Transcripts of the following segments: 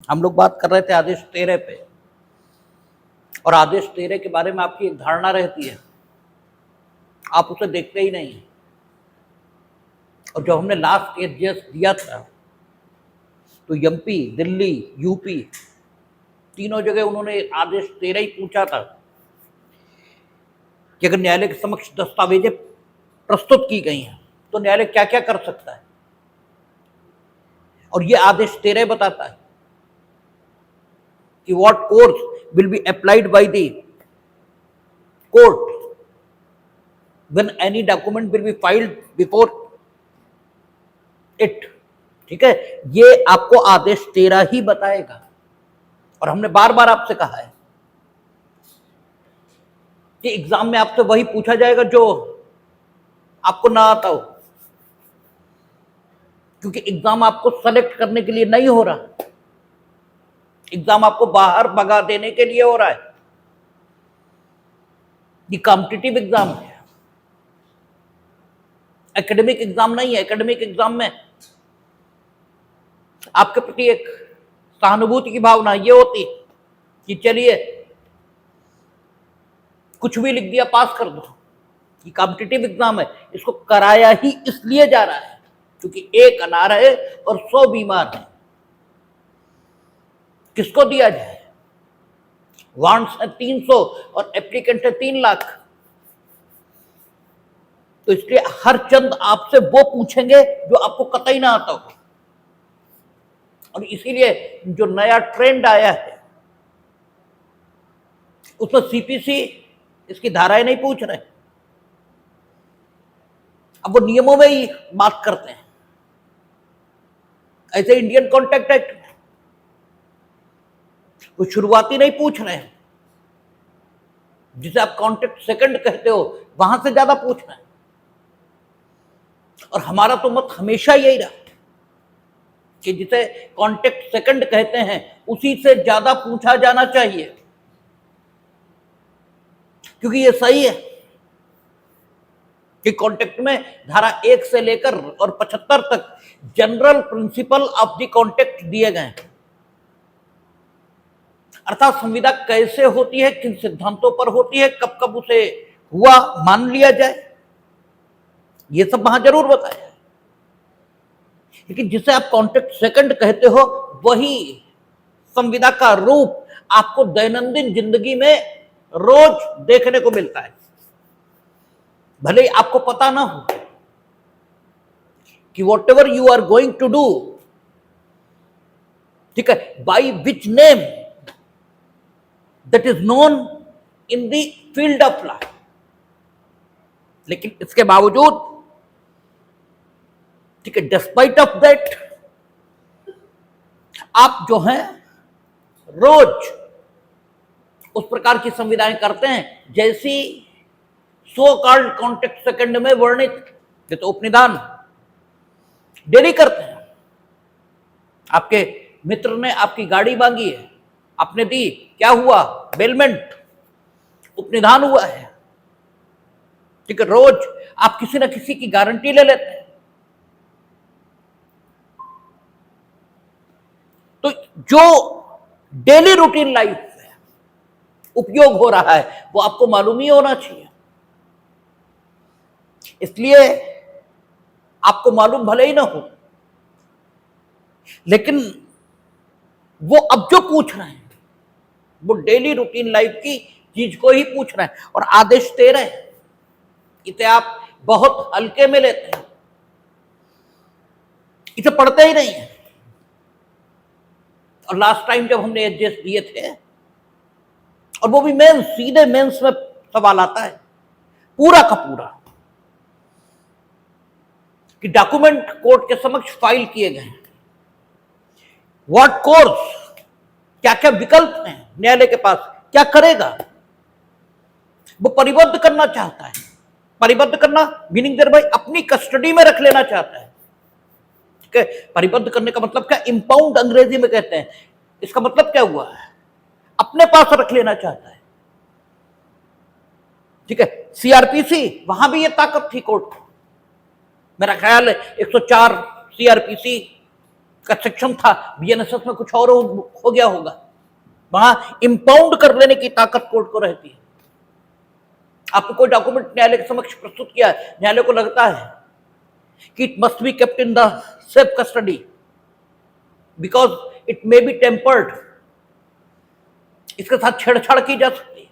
हम लोग बात कर रहे थे आदेश 13 पे, और आदेश 13 के बारे में आपकी एक धारणा रहती है, आप उसे देखते ही नहीं। और जब हमने लास्ट एडजस्ट दिया था तो एमपी, दिल्ली, यूपी तीनों जगह उन्होंने आदेश 13 ही पूछा था कि अगर न्यायालय के समक्ष दस्तावेजें प्रस्तुत की गई हैं तो न्यायालय क्या क्या कर सकता है। और ये आदेश 13 बताता है कि what course will be applied by the court when any document will be filed before it. ठीक है, ये आपको आदेश 13 ही बताएगा। और हमने बार बार आपसे कहा है कि एग्जाम में आपसे वही पूछा जाएगा जो आपको ना आता हो, क्योंकि एग्जाम आपको सेलेक्ट करने के लिए नहीं हो रहा, एग्जाम आपको बाहर भगा देने के लिए हो रहा है। ये कॉम्पिटिटिव एग्जाम है, एकेडमिक एग्जाम नहीं है। एकेडमिक एग्जाम में आपके प्रति एक सहानुभूति की भावना ये होती कि चलिए कुछ भी लिख दिया पास कर दो। ये कॉम्पिटिटिव एग्जाम है, इसको कराया ही इसलिए जा रहा है क्योंकि एक अनार है और 100 बीमार है। किसको दिया जाए? वांट्स है 300 और एप्लीकेंट है 3 लाख। तो इसलिए हर चंद आपसे वो पूछेंगे जो आपको कतई ना आता हो। और इसीलिए जो नया ट्रेंड आया है उसमें सीपीसी इसकी धाराएं नहीं पूछ रहे, अब वो नियमों में ही बात करते हैं। ऐसे इंडियन कॉन्ट्रैक्ट एक्ट में वो शुरुआती नहीं पूछ रहे हैं, जिसे आप कॉन्ट्रैक्ट सेकंड कहते हो वहां से ज्यादा पूछ रहे हैं। और हमारा तो मत हमेशा यही रहा कि जिसे कॉन्ट्रैक्ट सेकंड कहते हैं उसी से ज्यादा पूछा जाना चाहिए, क्योंकि ये सही है कि कॉन्ट्रैक्ट में धारा 1 से लेकर और 75 तक general principle of the contract दिए गए हैं। अर्थात संविदा कैसे होती है, किन सिद्धांतों पर होती है, कब कब उसे हुआ मान लिया जाए, ये सब वहां जरूर बताया है। लेकिन जिसे आप कॉन्ट्रैक्ट सेकंड कहते हो वही संविदा का रूप आपको दैनंदिन जिंदगी में रोज देखने को मिलता है, भले ही आपको पता ना हो कि whatever you are going to do, ठीक है, by which name that is known in the field of law. लेकिन इसके बावजूद, ठीक है, डिस्पाइट ऑफ दैट आप जो हैं रोज उस प्रकार की संविधाएं करते हैं जैसी सो कॉल्ड कॉन्ट्रैक्ट सेकंड में वर्णित, जैसे उपनिदान डेली करते हैं। आपके मित्र ने आपकी गाड़ी मांगी है, आपने दी, क्या हुआ? बेलमेंट, उपनिदान हुआ है। ठीक है, रोज आप किसी ना किसी की गारंटी ले लेते हैं। तो जो डेली रूटीन लाइफ में उपयोग हो रहा है वो आपको मालूम ही होना चाहिए। इसलिए आपको मालूम भले ही ना हो, लेकिन वो अब जो पूछ रहे हैं वो डेली रूटीन लाइफ की चीज को ही पूछ रहे हैं। और आदेश 13 इसे आप बहुत हल्के में लेते हैं, इसे पढ़ते ही नहीं है। और लास्ट टाइम जब हमने एडजस्ट दिए थे, और वो भी मेंस, सीधे मेंस में सवाल आता है पूरा का पूरा कि डॉक्यूमेंट कोर्ट के समक्ष फाइल किए गए, व्हाट कोर्स, क्या क्या विकल्प हैं न्यायालय के पास, क्या करेगा। वो परिबद्ध करना चाहता है। परिबद्ध करना मीनिंग देयर बाय अपनी कस्टडी में रख लेना चाहता है। ठीक है, परिबद्ध करने का मतलब क्या? इंपाउंड अंग्रेजी में कहते हैं। इसका मतलब क्या हुआ है? अपने पास रख लेना चाहता है। ठीक है, सीआरपीसी, वहां भी ये ताकत थी कोर्ट को। मेरा ख्याल है 104 सीआरपीसी का सेक्शन था, बीएनएसएस में कुछ और हो गया होगा। वहां इंपाउंड कर लेने की ताकत कोर्ट को रहती है। आपको कोई डॉक्यूमेंट न्यायालय के समक्ष प्रस्तुत किया है, न्यायालय को लगता है कि it must be kept in the safe custody because it may be tempered, इसके साथ छेड़छाड़ की जा सकती है,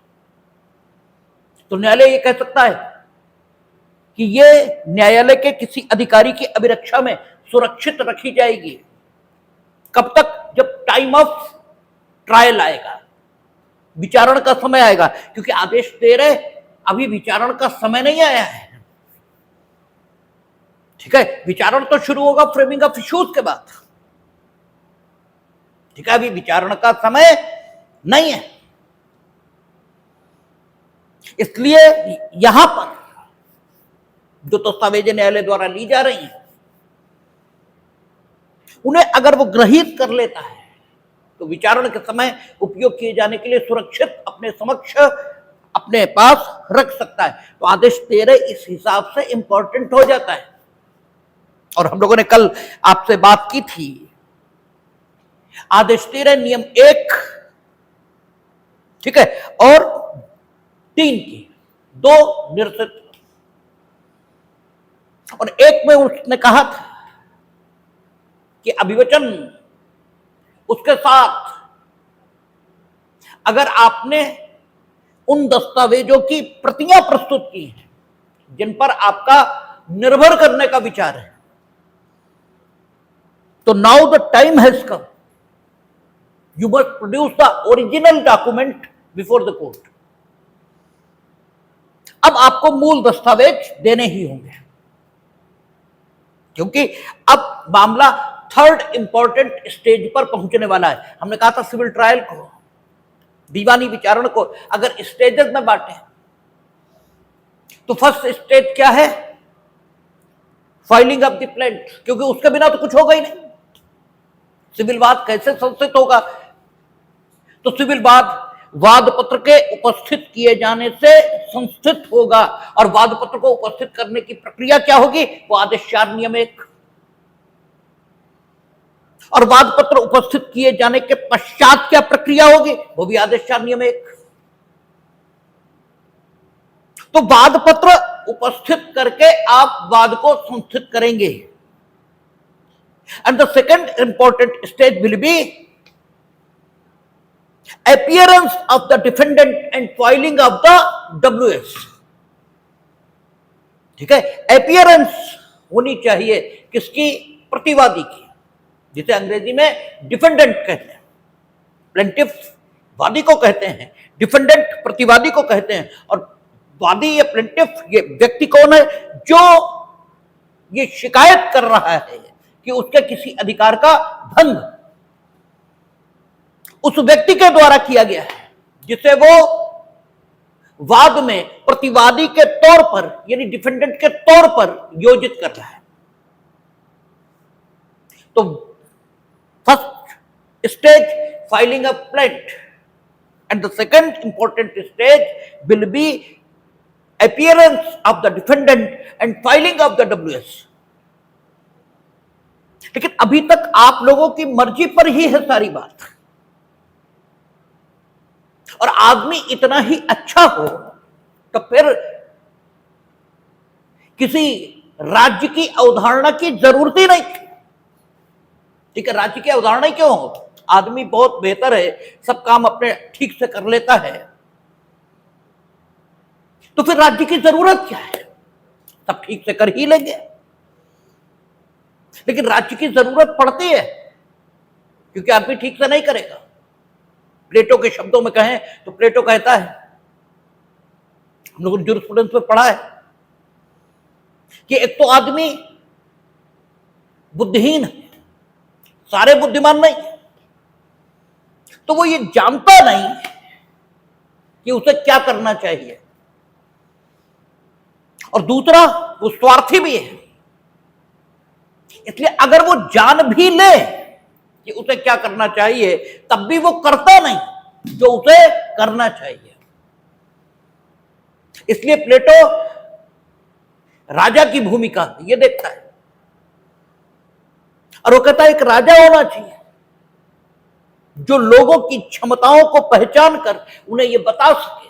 तो न्यायालय ये कह सकता है कि ये न्यायालय के किसी अधिकारी की अभिरक्षा में सुरक्षित रखी जाएगी। कब तक? जब टाइम ऑफ ट्रायल आएगा, विचारण का समय आएगा, क्योंकि आदेश दे रहे अभी विचारण का समय नहीं आया है। ठीक है, विचारण तो शुरू होगा फ्रेमिंग ऑफ इश्यूज के बाद। ठीक है, अभी विचारण का समय नहीं है। इसलिए यहां पर जो दस्तावेजें न्यायालय द्वारा ली जा रही हैं, उन्हें अगर वो ग्रहित कर लेता है तो विचारण के समय उपयोग किए जाने के लिए सुरक्षित अपने समक्ष अपने पास रख सकता है। तो आदेश 13 इस हिसाब से इंपॉर्टेंट हो जाता है। और हम लोगों ने कल आपसे बात की थी, आदेश 13 नियम 1, ठीक है, और 3 की 2 निरसित, और 1 में उसने कहा था कि अभिवचन उसके साथ अगर आपने उन दस्तावेजों की प्रतियां प्रस्तुत की हैं जिन पर आपका निर्भर करने का विचार है, तो now the time has come, you must produce the original document before the court. अब आपको मूल दस्तावेज देने ही होंगे, क्योंकि अब मामला थर्ड इंपॉर्टेंट स्टेज पर पहुंचने वाला है। हमने कहा था सिविल ट्रायल को, दीवानी विचारण को अगर स्टेजेस में बांटे तो फर्स्ट स्टेज क्या है? फाइलिंग ऑफ द प्लेंट, क्योंकि उसके बिना तो कुछ होगा ही नहीं। सिविल वाद कैसे संस्थित होगा? तो सिविल वाद पत्र के उपस्थित किए जाने से संस्थित होगा, और वाद पत्र को उपस्थित करने की प्रक्रिया क्या होगी? वो आदेश 4 नियम 1। और वाद पत्र उपस्थित किए जाने के पश्चात क्या प्रक्रिया होगी? वो भी आदेश 4 नियम 1। तो वाद पत्र उपस्थित करके आप वाद को संस्थित करेंगे। And the second important stage will be appearance of the defendant and filing of the WS। ठीक है, appearance होनी चाहिए किसकी? प्रतिवादी की, जिसे अंग्रेजी में डिफेंडेंट कहते हैं। प्लेंटिफ वादी को कहते हैं, डिफेंडेंट प्रतिवादी को कहते हैं। और वादी या प्लेंटिफ ये व्यक्ति कौन है? जो ये शिकायत कर रहा है कि उसके किसी अधिकार का भंग उस व्यक्ति के द्वारा किया गया है, जिसे वो वाद में प्रतिवादी के तौर पर यानी डिफेंडेंट के तौर पर योजित कर रहा है। तो first stage filing a plaint and the second important stage will be appearance of the defendant and filing of the WS। लेकिन अभी तक आप लोगों की मर्जी पर ही है सारी बात, और आदमी इतना ही अच्छा हो तो फिर किसी राज्य की अवधारणा की जरूरत ही नहीं। ठीक है, राज्य की अवधारणा क्यों हो? आदमी बहुत बेहतर है, सब काम अपने ठीक से कर लेता है, तो फिर राज्य की जरूरत क्या है? सब ठीक से कर ही लेंगे। लेकिन राज्य की जरूरत पड़ती है क्योंकि आदमी ठीक से नहीं करेगा। प्लेटो के शब्दों में कहें तो प्लेटो कहता है, हम लोगों ने जूरिस्प्रूडेंस में पढ़ा है कि एक तो आदमी बुद्धिहीन है, सारे बुद्धिमान नहीं, तो वो ये जानता नहीं कि उसे क्या करना चाहिए, और दूसरा वो स्वार्थी भी है। इसलिए अगर वो जान भी ले कि उसे क्या करना चाहिए, तब भी वो करता नहीं जो उसे करना चाहिए। इसलिए प्लेटो राजा की भूमिका ये देखता है, और वो कहता है एक राजा होना चाहिए जो लोगों की क्षमताओं को पहचान कर उन्हें यह बता सके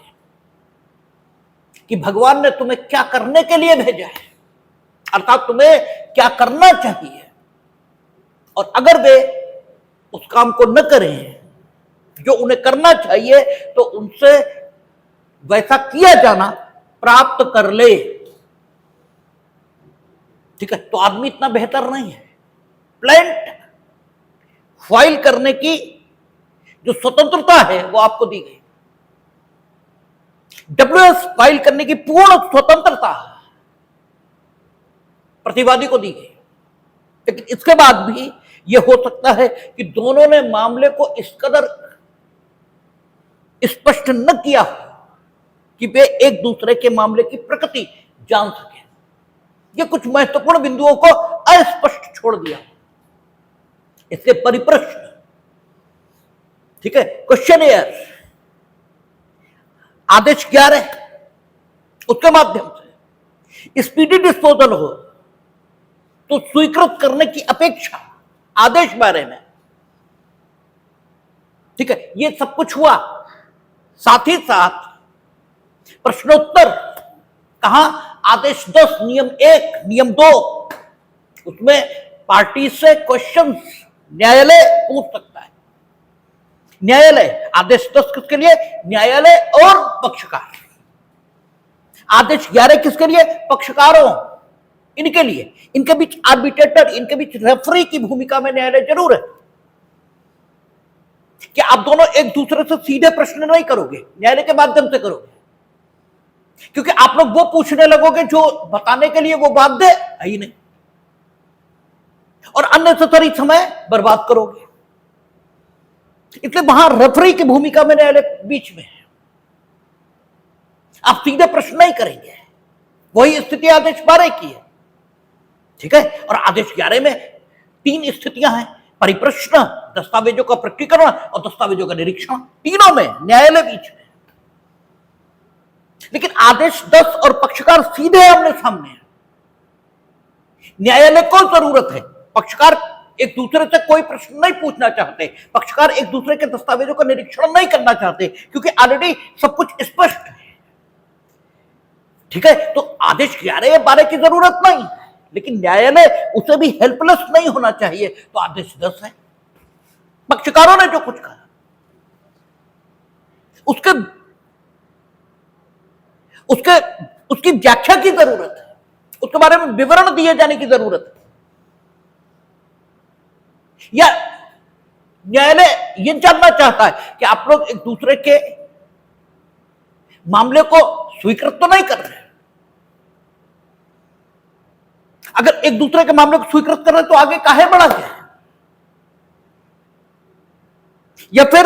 कि भगवान ने तुम्हें क्या करने के लिए भेजा है, अर्थात तुम्हें क्या करना चाहिए, और अगर वे उस काम को न करें जो उन्हें करना चाहिए तो उनसे वैसा किया जाना प्राप्त कर ले। ठीक है, तो आदमी इतना बेहतर नहीं है। प्लांट फाइल करने की जो स्वतंत्रता है वो आपको दी गई, WS फाइल करने की पूर्ण स्वतंत्रता प्रतिवादी को दी गई, लेकिन इसके बाद भी यह हो सकता है कि दोनों ने मामले को इस कदर स्पष्ट न किया कि वे एक दूसरे के मामले की प्रकृति जान सके। ये कुछ महत्वपूर्ण बिंदुओं को अस्पष्ट छोड़ दिया, इसलिए परिप्रश्न, ठीक है, क्वेश्चनियर, आदेश 11 उसके माध्यम से स्पीडी डिस्पोजल हो तो स्वीकृत करने की अपेक्षा आदेश 12 में, ठीक है, ये सब कुछ हुआ। साथ ही साथ प्रश्नोत्तर कहां, आदेश 10 नियम 1 नियम 2, उसमें पार्टी से क्वेश्चंस न्यायालय पूछ सकता है। न्यायालय, आदेश 10 किसके लिए, न्यायालय और पक्षकार। आदेश 11 किसके लिए, पक्षकारों, इनके लिए, इनके बीच आर्बिट्रेटर, इनके बीच रेफरी की भूमिका में न्यायालय जरूर है कि आप दोनों एक दूसरे से सीधे प्रश्न नहीं करोगे, न्यायालय के माध्यम से करोगे, क्योंकि आप लोग वो पूछने लगोगे जो बताने के लिए वो बाध्य है ही नहीं, और अननेसेसरी समय बर्बाद करोगे। इसलिए वहां रेफरी की भूमिका में न्यायालय बीच में है, आप सीधे प्रश्न नहीं करेंगे। वही स्थिति आदेश 12 की है, ठीक है। और आदेश 11 में 3 स्थितियां हैं, परिप्रश्न, दस्तावेजों का प्रकटीकरण और दस्तावेजों का निरीक्षण, तीनों में न्यायालय बीच में। लेकिन आदेश 10 और पक्षकार सीधे आमने सामने हैं। न्यायालय को जरूरत है, पक्षकार एक दूसरे से कोई प्रश्न नहीं पूछना चाहते, पक्षकार एक दूसरे के दस्तावेजों का निरीक्षण नहीं करना चाहते, क्योंकि ऑलरेडी सब कुछ स्पष्ट है, ठीक है। तो आदेश 11 या 12 की जरूरत नहीं, लेकिन न्यायालय उसे भी हेल्पलेस नहीं होना चाहिए, तो आदेश 10 है। पक्षकारों ने जो कुछ कहा उसकी व्याख्या की जरूरत है, उसके बारे में विवरण दिए जाने की जरूरत है, या न्यायालय यह जानना चाहता है कि आप लोग एक दूसरे के मामले को स्वीकृत तो नहीं कर रहे। अगर एक दूसरे के मामले को स्वीकृत कर रहे तो आगे काहे बढ़ा गया, या फिर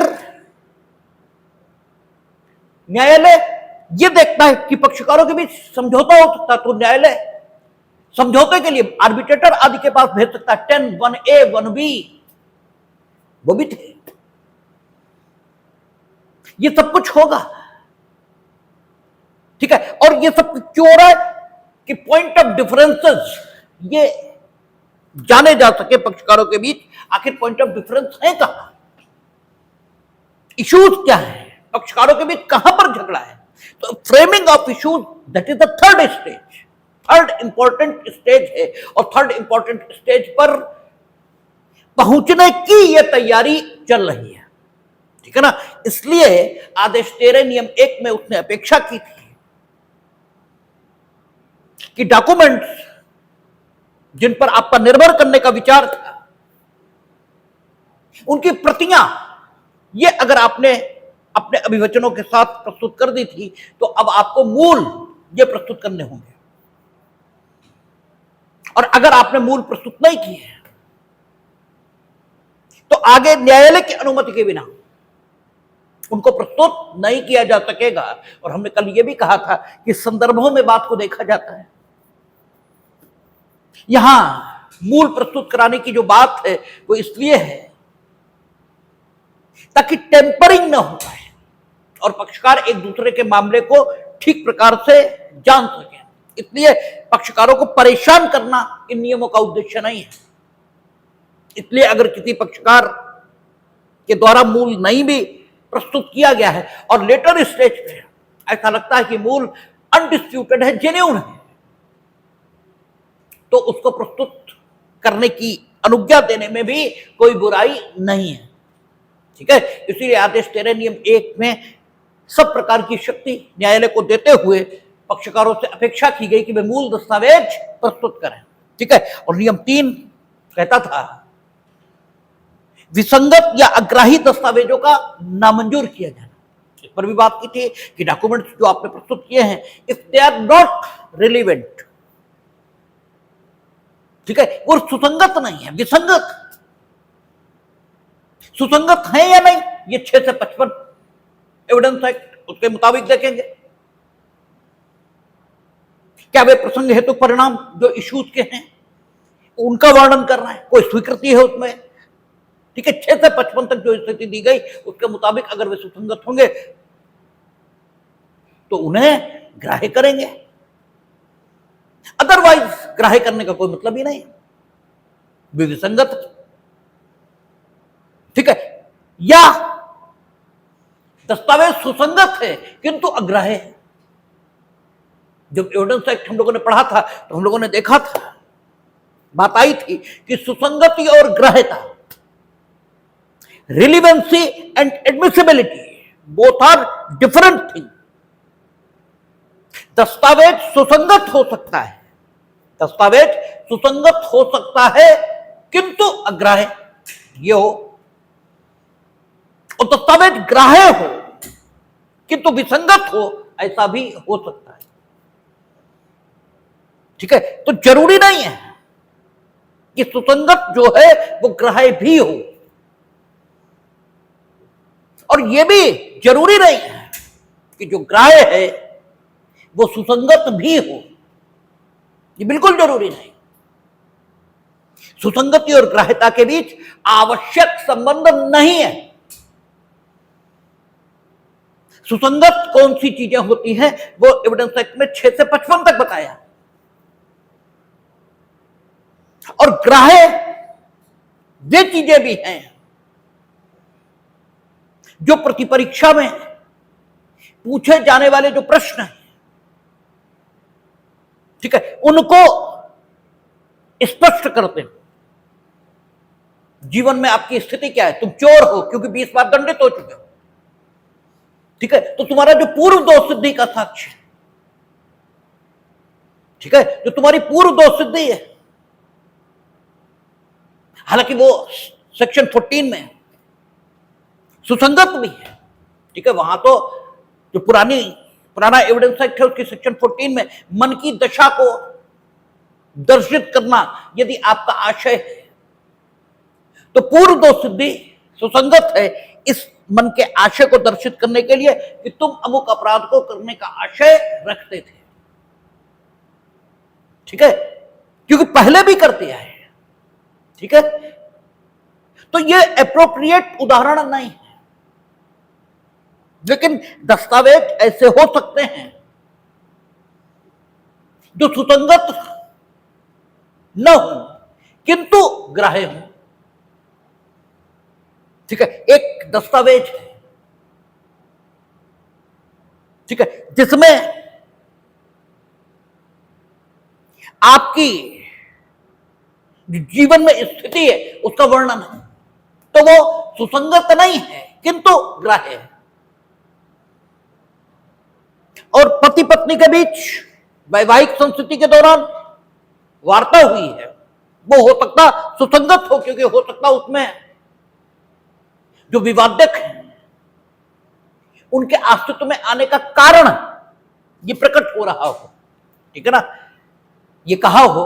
न्यायालय यह देखता है कि पक्षकारों के बीच समझौता हो सकता, तो न्यायालय समझौते के लिए आर्बिट्रेटर आदि के पास भेज सकता है। 10 1A 1B वो भी थे, ये सब कुछ होगा, ठीक है। और ये सब क्यों हो रहा है कि पॉइंट ऑफ डिफरेंसेस ये जाने जा सके पक्षकारों के बीच, आखिर पॉइंट ऑफ डिफरेंस है कहां, इश्यूज क्या है, पक्षकारों के बीच कहां पर झगड़ा है। तो framing of issues, that is the third stage, third important stage है, और थर्ड इंपॉर्टेंट स्टेज पर पहुंचने की यह तैयारी चल रही है, ठीक है ना। इसलिए आदेश 13 नियम 1 में उसने अपेक्षा की थी कि डॉक्यूमेंट्स जिन पर आपका निर्भर करने का विचार था, उनकी प्रतियां ये अगर आपने अपने अभिवचनों के साथ प्रस्तुत कर दी थी, तो अब आपको मूल ये प्रस्तुत करने होंगे, और अगर आपने मूल प्रस्तुत नहीं किए तो आगे न्यायालय की अनुमति के बिना उनको प्रस्तुत नहीं किया जा सकेगा। और हमने कल यह भी कहा था कि संदर्भों में बात को देखा जाता है। यहां मूल प्रस्तुत कराने की जो बात है वो इसलिए है ताकि टेम्परिंग न हो पाए और पक्षकार एक दूसरे के मामले को ठीक प्रकार से जान सके। इसलिए पक्षकारों को परेशान करना इन नियमों का उद्देश्य नहीं है। इसलिए अगर किसी पक्षकार के द्वारा मूल नहीं भी प्रस्तुत किया गया है और लेटर स्टेज पे ऐसा लगता है कि मूल अनडिस्प्यूटेड है, जेन्युइन है, तो उसको प्रस्तुत करने की अनुज्ञा देने में भी कोई बुराई नहीं है। ठीक है, इसीलिए आदेश 13 नियम 1 में सब प्रकार की शक्ति न्यायालय को देते हुए पक्षकारों से अपेक्षा की गई कि वे मूल दस्तावेज प्रस्तुत करें। ठीक है, और नियम 3 कहता था विसंगत या अग्राही दस्तावेजों का नामंजूर किया जाना। इस पर भी बात की थी कि डॉक्यूमेंट्स जो आपने प्रस्तुत किए हैं, if they are not relevant, ठीक है, वो सुसंगत नहीं है, विसंगत, सुसंगत है या नहीं, ये 6 से 55 एविडेंस एक्ट उसके मुताबिक देखेंगे। क्या वे प्रसंग हेतु परिणाम जो इश्यूज के हैं उनका वर्णन कर रहा है, कोई स्वीकृति है उसमें। ठीक है, 6 से 55 तक जो स्थिति दी गई उसके मुताबिक अगर वे सुसंगत होंगे तो उन्हें ग्राह्य करेंगे, अदरवाइज ग्राह्य करने का कोई मतलब ही नहीं, वे विसंगत। ठीक है, या दस्तावेज सुसंगत है किंतु अग्राह्य है। जब एविडेंस एक्ट हम लोगों ने पढ़ा था तो हम लोगों ने देखा था, बात आई थी कि सुसंगति और ग्राह्यता, relevancy and admissibility both are different thing. दस्तावेज सुसंगत हो सकता है, दस्तावेज सुसंगत हो सकता है किंतु अग्राह्य ये हो, और दस्तावेज ग्राह्य हो किंतु विसंगत हो, ऐसा भी हो सकता है। ठीक है, तो जरूरी नहीं है कि सुसंगत जो है वो ग्राह्य भी हो, और यह भी जरूरी नहीं है कि जो ग्राह्य है वो सुसंगत भी हो, ये बिल्कुल जरूरी नहीं। सुसंगति और ग्राह्यता के बीच आवश्यक संबंध नहीं है। सुसंगत कौन सी चीजें होती हैं वो एविडेंस एक्ट में 6 से 55 तक बताया, और ग्राह्य वे चीजें भी हैं जो प्रतिपरीक्षा में पूछे जाने वाले जो प्रश्न हैं, ठीक है, उनको स्पष्ट करते हैं। जीवन में आपकी स्थिति क्या है, तुम चोर हो क्योंकि 20 बार दंडित हो चुके हो, ठीक है, तो तुम्हारा जो पूर्व दोष सिद्धि का साक्ष्य, ठीक है, जो तुम्हारी पूर्व दोष सिद्धि है, हालांकि वो सेक्शन 14 में सुसंगत भी है। ठीक है, वहां तो जो पुराना एविडेंस एक्ट है उसकी सेक्शन 14 में मन की दशा को दर्शित करना यदि आपका आशय है तो पूर्व दोष सिद्धि सुसंगत है इस मन के आशय को दर्शित करने के लिए कि तुम अमुक अपराध को करने का आशय रखते थे। ठीक है, क्योंकि पहले भी करते आए। ठीक है, तो ये एप्रोप्रिएट उदाहरण नहीं है, लेकिन दस्तावेज ऐसे हो सकते हैं जो सुसंगत न हो किंतु ग्राह्य हो। ठीक है, एक दस्तावेज है, ठीक है, जिसमें आपकी जीवन में स्थिति है उसका वर्णन है, तो वो सुसंगत नहीं है किंतु ग्राह्य है। और पति पत्नी के बीच वैवाहिक संस्कृति के दौरान वार्ता हुई है, वो हो सकता सुसंगत हो, क्योंकि हो सकता उसमें जो विवादक हैं उनके अस्तित्व में आने का कारण ये प्रकट हो रहा हो। ठीक है ना, ये कहा हो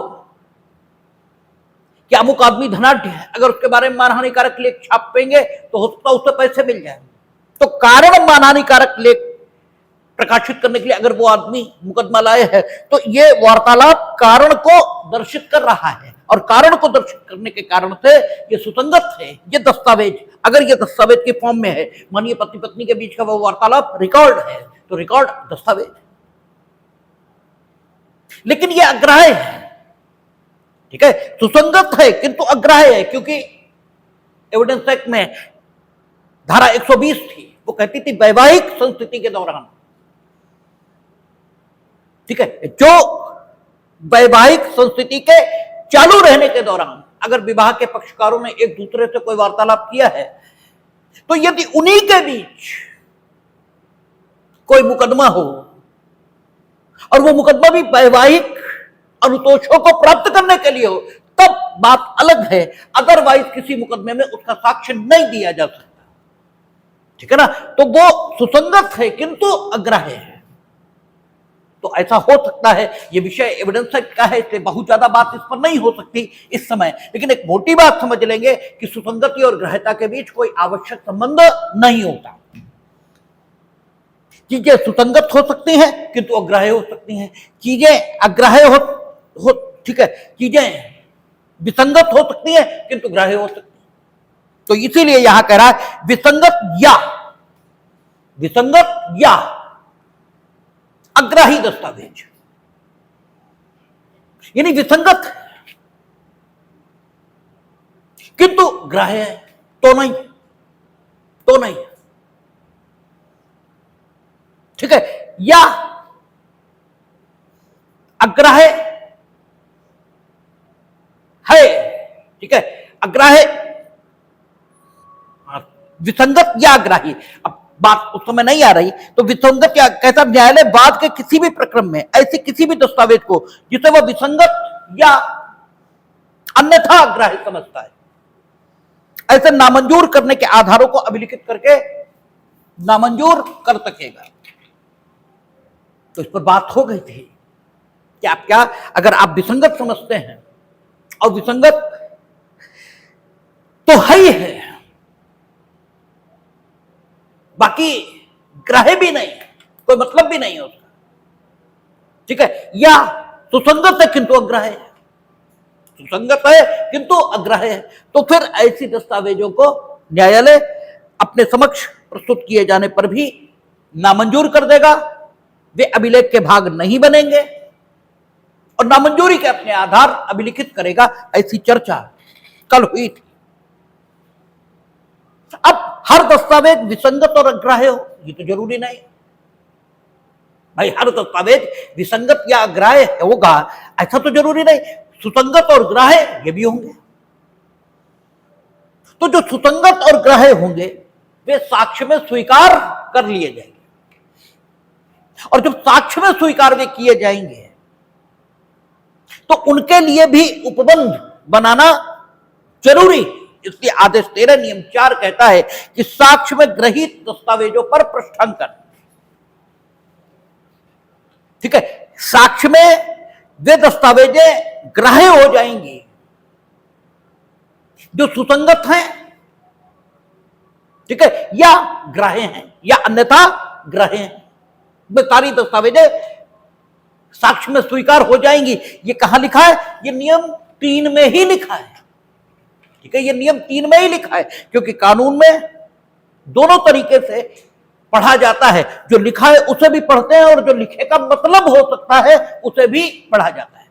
कि अमुक आदमी धनाढ्य है, अगर उसके बारे में मानहानिकारक लेख छापेंगे तो हो सकता उससे पैसे मिल जाए। तो कारण मानहानिकारक लेख प्रकाशित करने के लिए अगर वो आदमी मुकदमा लाए है तो ये वार्तालाप कारण को दर्शित कर रहा है, और कारण को दर्शित करने के कारण से ये सुसंगत है। ये दस्तावेज अगर ये दस्तावेज के फॉर्म में है, मानिए पति पत्नी के बीच का वो वार्तालाप रिकॉर्ड है, तो रिकॉर्ड दस्तावेज, लेकिन ये अग्राह्य है। ठीक है, सुसंगत है किंतु अग्राह्य है, क्योंकि एविडेंस एक्ट में धारा 120 थी, वो कहती थी वैवाहिक संस्थिति के दौरान, ठीक है, जो वैवाहिक संस्थिति के चालू रहने के दौरान अगर विवाह के पक्षकारों ने एक दूसरे से कोई वार्तालाप किया है, तो यदि उन्हीं के बीच कोई मुकदमा हो और वो मुकदमा भी वैवाहिक अनुतोषों को प्राप्त करने के लिए हो, तब बात अलग है। अदरवाइज किसी मुकदमे में उसका साक्ष्य नहीं दिया जा सकता, ठीक है ना। तो वो सुसंगत है किंतु अग्राह्य है। तो ऐसा हो सकता है, ये विषय एविडेंस एक्ट का है, इसलिए बहुत ज्यादा बात इस पर नहीं हो सकती इस समय, लेकिन एक मोटी बात समझ लेंगे कि सुसंगति और ग्राह्यता के बीच कोई आवश्यक संबंध नहीं होता। चीजें सुसंगत हो सकती हैं किंतु अग्राह्य हो सकती हैं, चीजें अग्राह्य हो ठीक है, चीजें विसंगत हो सकती हैं किंतु ग्राह्य हो सकती हैं। तो इसीलिए यहां कह रहा है विसंगत या अग्राही दस्तावेज, यानी विसंगत किंतु ग्राह्य है तो नहीं, ठीक है, या अग्राह्य है, ठीक है, अग्राह्य विसंगत या अग्राही। अब बात उस समय नहीं आ रही, तो विसंगत या कहता न्यायालय बाद के किसी भी प्रकरण में ऐसे किसी भी दस्तावेज को जिसे वह विसंगत या अन्यथा अग्राही समझता है, ऐसे नामंजूर करने के आधारों को अभिलिखित करके नामंजूर कर सकेगा। तो इस पर बात हो गई थी कि आप क्या, अगर आप विसंगत समझते हैं और विसंगत तो है ही है, बाकी ग्राह्य भी नहीं, कोई मतलब भी नहीं होता, ठीक है, या सुसंगत है किंतु अग्राह्य है, सुसंगत है किंतु अग्राह्य है, तो फिर ऐसी दस्तावेजों को न्यायालय अपने समक्ष प्रस्तुत किए जाने पर भी नामंजूर कर देगा, वे अभिलेख के भाग नहीं बनेंगे और नामंजूरी के अपने आधार अभिलिखित करेगा। ऐसी चर्चा कल हुई थी। अब हर दस्तावेज विसंगत और अग्राह्य हो ये तो जरूरी नहीं भाई, हर दस्तावेज विसंगत या अग्राह्य होगा ऐसा तो जरूरी नहीं, सुसंगत और ग्राह्य ये भी होंगे। तो जो सुसंगत और ग्राह्य होंगे वे साक्ष्य में स्वीकार कर लिए जाएंगे, और जब साक्ष्य में स्वीकार वे किए जाएंगे तो उनके लिए भी उपबंध बनाना जरूरी। इसलिए आदेश 13 नियम 4 कहता है कि साक्ष्य में ग्रहीत दस्तावेजों पर पृष्ठांकन, ठीक है, साक्ष्य में वे दस्तावेजें ग्राह्य हो जाएंगी जो सुसंगत हैं, ठीक है, या ग्राह्य हैं या अन्यथा ग्राह्य हैं। वे सारी दस्तावेजें साक्ष्य में स्वीकार हो जाएंगी। ये कहां लिखा है? ये नियम 3 में ही लिखा है, ठीक है, ये नियम 3 में ही लिखा है, क्योंकि कानून में दोनों तरीके से पढ़ा जाता है, जो लिखा है उसे भी पढ़ते हैं और जो लिखे का मतलब हो सकता है उसे भी पढ़ा जाता है।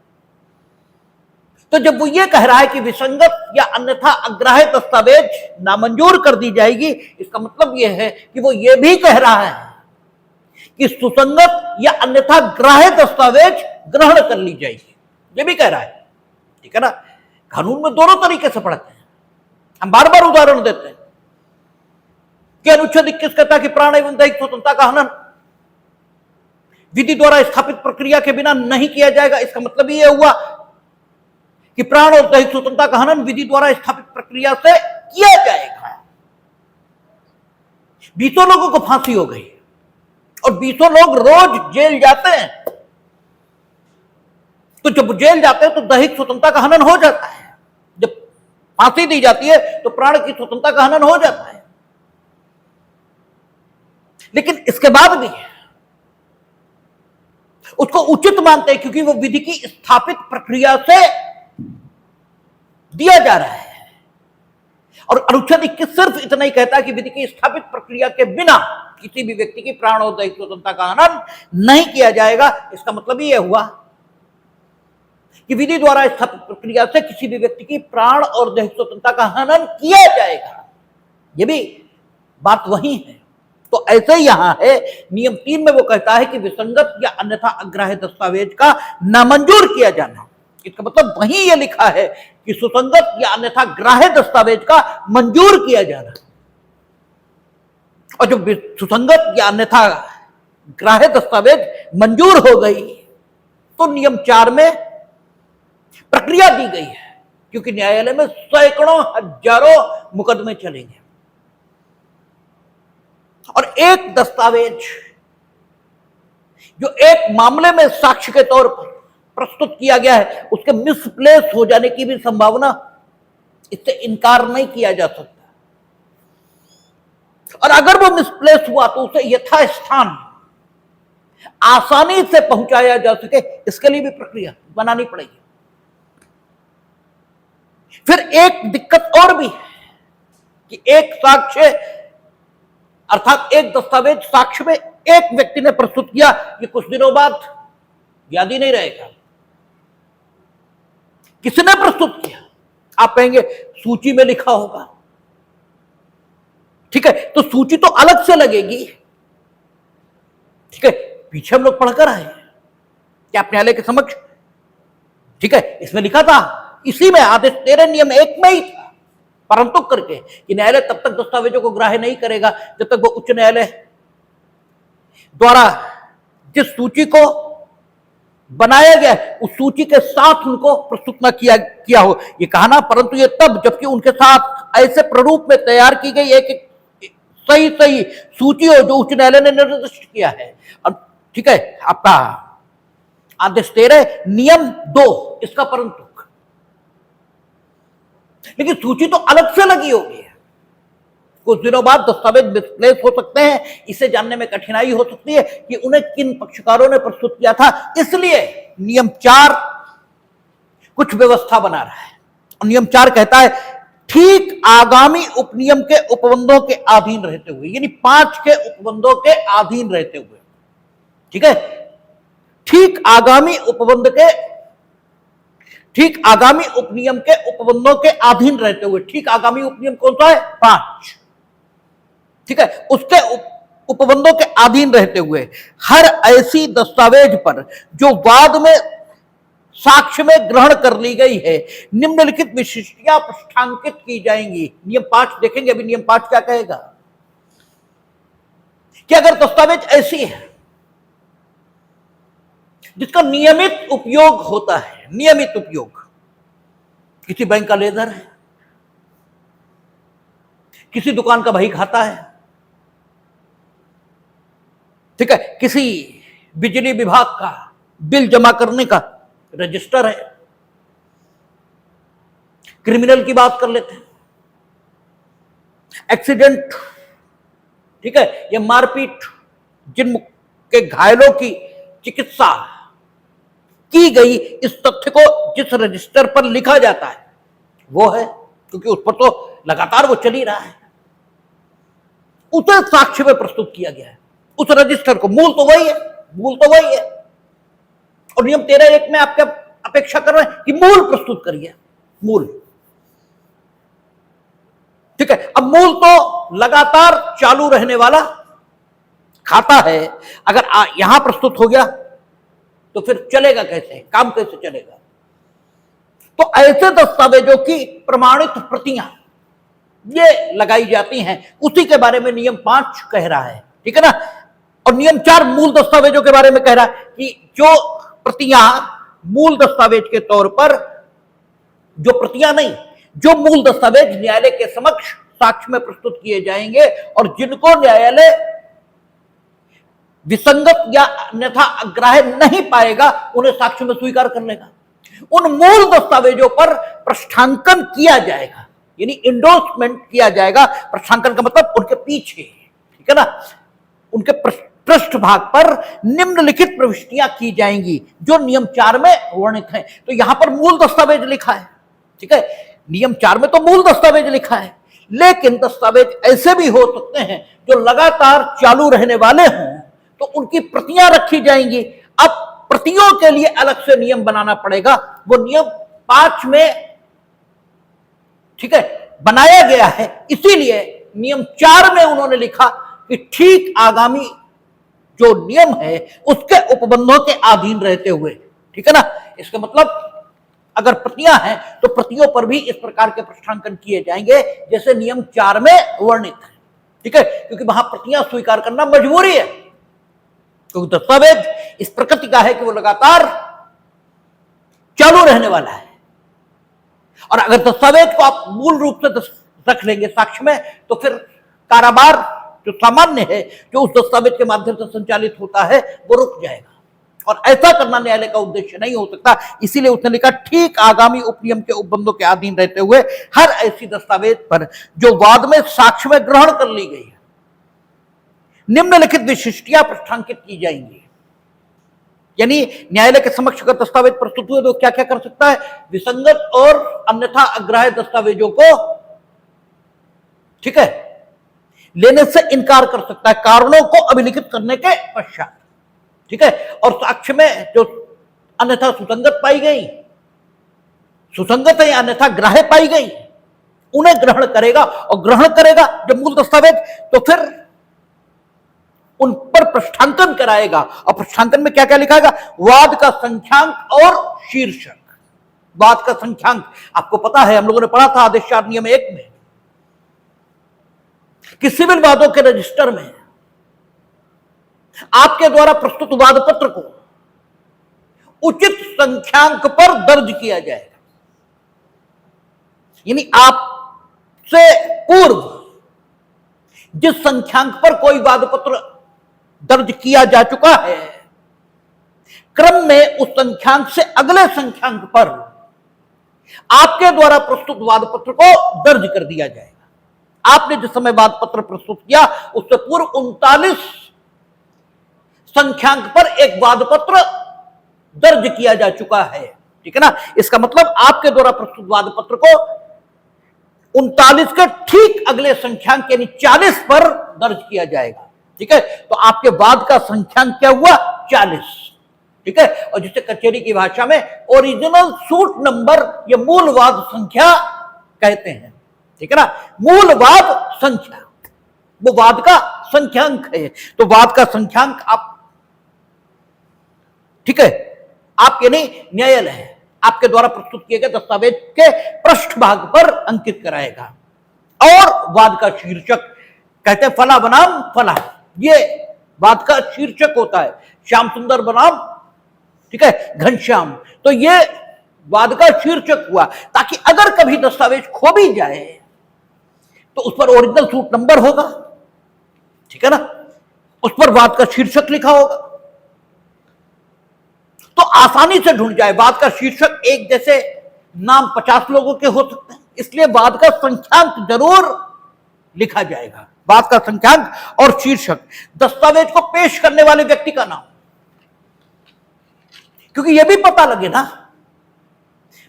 तो जब वो ये कह रहा है कि विसंगत या अन्यथा अग्राह्य दस्तावेज नामंजूर कर दी जाएगी, इसका मतलब यह है कि वो ये भी कह रहा है कि सुसंगत या अन्यथा ग्राह्य दस्तावेज ग्रहण कर ली जाएगी, ये भी कह रहा है, ठीक है ना। कानून में दोनों तरीके से पढ़ते हैं। हम बार बार उदाहरण देते हैं कि अनुच्छेद 21 कहता है कि प्राण एवं दैहिक स्वतंत्रता का हनन विधि द्वारा स्थापित प्रक्रिया के बिना नहीं किया जाएगा। इसका मतलब यह हुआ कि प्राण और दैहिक स्वतंत्रता का हनन विधि द्वारा स्थापित प्रक्रिया से किया जाएगा। 20 लोगों को फांसी हो गई और 20 लोग रोज जेल जाते हैं, तो जब जेल जाते हैं तो दैहिक स्वतंत्रता का हनन हो जाता है, जब फांसी दी जाती है तो प्राण की स्वतंत्रता का हनन हो जाता है। लेकिन इसके बाद भी उसको उचित मानते हैं क्योंकि वो विधि की स्थापित प्रक्रिया से दिया जा रहा है। और अनुच्छेद 21 सिर्फ इतना ही कहता है कि विधि की स्थापित प्रक्रिया के बिना किसी भी व्यक्ति की प्राण और दैहिक स्वतंत्रता का हनन नहीं किया जाएगा। इसका मतलब यह हुआ कि विधि द्वारा स्थापित प्रक्रिया से किसी भी व्यक्ति की प्राण और देह स्वतंत्रता का हनन किया जाएगा। ये भी बात वही है। तो ऐसे ही यहां है, नियम 3 में वो कहता है कि विसंगत या अन्यथा अग्राह्य दस्तावेज का नामंजूर किया जाना। इसका मतलब वही ये लिखा है कि सुसंगत या अन्यथा ग्राह्य दस्तावेज का मंजूर किया जाना। और जब सुसंगत या अन्यथा ग्राह्य दस्तावेज मंजूर हो गई तो नियम 4 में प्रक्रिया दी गई है, क्योंकि न्यायालय में सैकड़ों हजारों मुकदमे चलेंगे और एक दस्तावेज जो एक मामले में साक्ष्य के तौर पर प्रस्तुत किया गया है, उसके मिसप्लेस हो जाने की भी संभावना, इससे इनकार नहीं किया जा सकता। और अगर वो मिसप्लेस हुआ तो उसे यथास्थान आसानी से पहुंचाया जा सके, इसके लिए भी प्रक्रिया बनानी पड़ेगी। फिर एक दिक्कत और भी है कि एक साक्ष्य अर्थात एक दस्तावेज साक्ष्य में एक व्यक्ति ने प्रस्तुत किया, ये कुछ दिनों बाद याद ही नहीं रहेगा किसने प्रस्तुत किया। आप कहेंगे सूची में लिखा होगा, ठीक है, तो सूची तो अलग से लगेगी, ठीक है। पीछे हम लोग पढ़कर आए कि आप न्यायालय के समक्ष, ठीक है, इसमें लिखा था, इसी में आदेश 13 नियम 1 में ही था, परंतु करके कि न्यायालय तब तक दस्तावेजों को ग्राह्य नहीं करेगा जब तक वो उच्च न्यायालय द्वारा जिस सूची को बनाया गया उस सूची के साथ उनको प्रस्तुत न किया हो, ये कहा ना। परंतु ये तब जबकि उनके साथ ऐसे प्रारूप में तैयार की गई एक सही सूची हो जो उच्च न्यायालय ने निर्दिष्ट किया है। ठीक है, आपका आदेश 13 नियम 2 इसका परंतु, लेकिन सूची तो अलग से लगी होगी, कुछ दिनों बाद दस्तावेज मिसप्लेस हो सकते हैं, इसे जानने में कठिनाई हो सकती है कि उन्हें किन पक्षकारों ने प्रस्तुत किया था। इसलिए नियम 4 कुछ व्यवस्था बना रहा है। और नियम 4 कहता है ठीक आगामी उपनियम के उपबंधों के अधीन रहते हुए, यानी 5 के उपबंधों के अधीन रहते हुए, ठीक है, ठीक आगामी उपनियम के उपबंधों के अधीन रहते हुए, ठीक आगामी उपनियम कौन सा है? 5, ठीक है, उसके उपबंधों के अधीन रहते हुए हर ऐसी दस्तावेज पर जो वाद में साक्ष्य में ग्रहण कर ली गई है निम्नलिखित विशिष्टियां प्रष्ठांकित की जाएंगी। नियम 5 देखेंगे अभी। नियम 5 क्या कहेगा कि अगर दस्तावेज ऐसी है जिसका नियमित उपयोग होता है, नियमित उपयोग, किसी बैंक का लेजर है, किसी दुकान का बही खाता है, ठीक है, किसी बिजली विभाग का बिल जमा करने का रजिस्टर है, क्रिमिनल की बात कर लेते हैं, एक्सीडेंट, ठीक है, या मारपीट, जिन के घायलों की चिकित्सा की गई, इस तथ्य को जिस रजिस्टर पर लिखा जाता है वो है, क्योंकि उस पर तो लगातार वो चल ही रहा है, उसे साक्ष्य में प्रस्तुत किया गया है, उस रजिस्टर को। मूल तो वही है, और नियम 13(1) में आपके अपेक्षा कर रहे हैं कि मूल प्रस्तुत करिए, मूल, ठीक है। अब मूल तो लगातार चालू रहने वाला खाता है, अगर यहां प्रस्तुत हो गया तो फिर चलेगा कैसे, काम कैसे चलेगा? तो ऐसे दस्तावेजों की प्रमाणित प्रतियां ये लगाई जाती हैं, उसी के बारे में नियम 5 कह रहा है, ठीक है ना। और नियम 4 मूल दस्तावेजों के बारे में कह रहा है कि जो प्रतियां मूल दस्तावेज के तौर पर, जो प्रतियां नहीं, जो मूल दस्तावेज न्यायालय के समक्ष साक्ष्य में प्रस्तुत किए जाएंगे और जिनको न्यायालय विसंगत या अन्यथा अग्राह्य नहीं पाएगा, उन्हें साक्ष्य में स्वीकार कर लेगा। उन मूल दस्तावेजों पर प्रष्ठांकन किया जाएगा, यानी इंडोर्समेंट किया जाएगा। प्रष्ठांकन का मतलब उनके पीछे, ठीक है ना, उनके पृष्ठ भाग पर निम्नलिखित प्रविष्टियां की जाएंगी जो नियम 4 में वर्णित हैं। तो यहां पर मूल दस्तावेज लिखा है, ठीक है, नियम 4 में तो मूल दस्तावेज लिखा है, लेकिन दस्तावेज ऐसे भी हो सकते हैं जो लगातार चालू रहने वाले हों, तो उनकी प्रतियां रखी जाएंगी। अब प्रतियों के लिए अलग से नियम बनाना पड़ेगा। वो नियम 5 में, ठीक है, बनाया गया है। इसीलिए नियम 4 में उन्होंने लिखा कि ठीक आगामी जो नियम है उसके उपबंधों के अधीन रहते हुए, ठीक है ना। इसका मतलब अगर प्रतियां हैं तो प्रतियों पर भी इस प्रकार के पृष्ठांकन किए जाएंगे जैसे नियम 4 में वर्णित है, ठीक है, क्योंकि वहां प्रतियां स्वीकार करना मजबूरी है, क्योंकि दस्तावेज इस प्रकृति का है कि वो लगातार चालू रहने वाला है। और अगर दस्तावेज को आप मूल रूप से रख लेंगे साक्ष्य में, तो फिर कारोबार जो सामान्य है, जो उस दस्तावेज के माध्यम से संचालित होता है, वो रुक जाएगा। और ऐसा करना न्यायालय का उद्देश्य नहीं हो सकता। इसीलिए उसने लिखा ठीक आगामी उपनियम के उपबंधों के अधीन रहते हुए हर ऐसी दस्तावेज पर जो वाद में साक्ष्य में ग्रहण कर ली गई है, निम्नलिखित विशिष्टियां पृष्ठांकित की जाएंगी। यानी न्यायालय के समक्ष अगर दस्तावेज प्रस्तुत हुए तो क्या क्या कर सकता है? विसंगत और अन्यथा अग्राह्य दस्तावेजों को, ठीक है, लेने से इनकार कर सकता है कारणों को अभिलिखित करने के पश्चात, ठीक है। और साक्ष्य में जो अन्यथा सुसंगत पाई गई, सुसंगत है या अन्यथा ग्राह्य पाई गई, उन्हें ग्रहण करेगा। और ग्रहण करेगा जब मूल दस्तावेज, तो फिर उन पर पृष्ठांकन कराएगा। और पृष्ठांकन में क्या क्या लिखाएगा? वाद का संख्यांक और शीर्षक। वाद का संख्यांक आपको पता है, हम लोगों ने पढ़ा था आदेश 4 नियम 1 में कि सिविल वादों के रजिस्टर में आपके द्वारा प्रस्तुत वाद पत्र को उचित संख्यांक पर दर्ज किया जाएगा। यानी आपसे पूर्व जिस संख्यांक पर कोई वाद पत्र दर्ज किया जा चुका है, क्रम में उस संख्यांक से अगले संख्यांक पर आपके द्वारा प्रस्तुत वाद पत्र को दर्ज कर दिया जाएगा। आपने जिस समय वाद पत्र प्रस्तुत किया उससे पूर्व 39 संख्यांक पर एक वाद पत्र दर्ज किया जा चुका है, ठीक है ना। इसका मतलब आपके द्वारा प्रस्तुत वाद पत्र को 39 के ठीक अगले संख्यांक यानी 40 पर दर्ज किया जाएगा, ठीक है। तो आपके वाद का संख्यांक क्या हुआ? 40, ठीक है। और जिसे कचहरी की भाषा में ओरिजिनल सूट नंबर या मूल वाद संख्या कहते हैं, ठीक है ना। मूल वाद संख्या वो वाद का संख्यांक है। तो वाद का संख्यांक आप, ठीक है, आपके नहीं, न्यायालय है आपके द्वारा प्रस्तुत किए गए दस्तावेज के पृष्ठ भाग पर अंकित कराएगा। और वाद का शीर्षक कहते हैं फला बनाम फला, ये वाद का शीर्षक होता है। श्याम सुंदर बनाम, ठीक है, घनश्याम, तो ये वाद का शीर्षक हुआ, ताकि अगर कभी दस्तावेज खो भी जाए तो उस पर ओरिजिनल सूट नंबर होगा, ठीक है ना, उस पर वाद का शीर्षक लिखा होगा, तो आसानी से ढूंढ जाए। वाद का शीर्षक एक जैसे नाम 50 लोगों के हो सकते हैं, इसलिए वाद का संख्यांक जरूर लिखा जाएगा। वाद का संख्यांक और शीर्षक, दस्तावेज को पेश करने वाले व्यक्ति का नाम, क्योंकि यह भी पता लगे ना,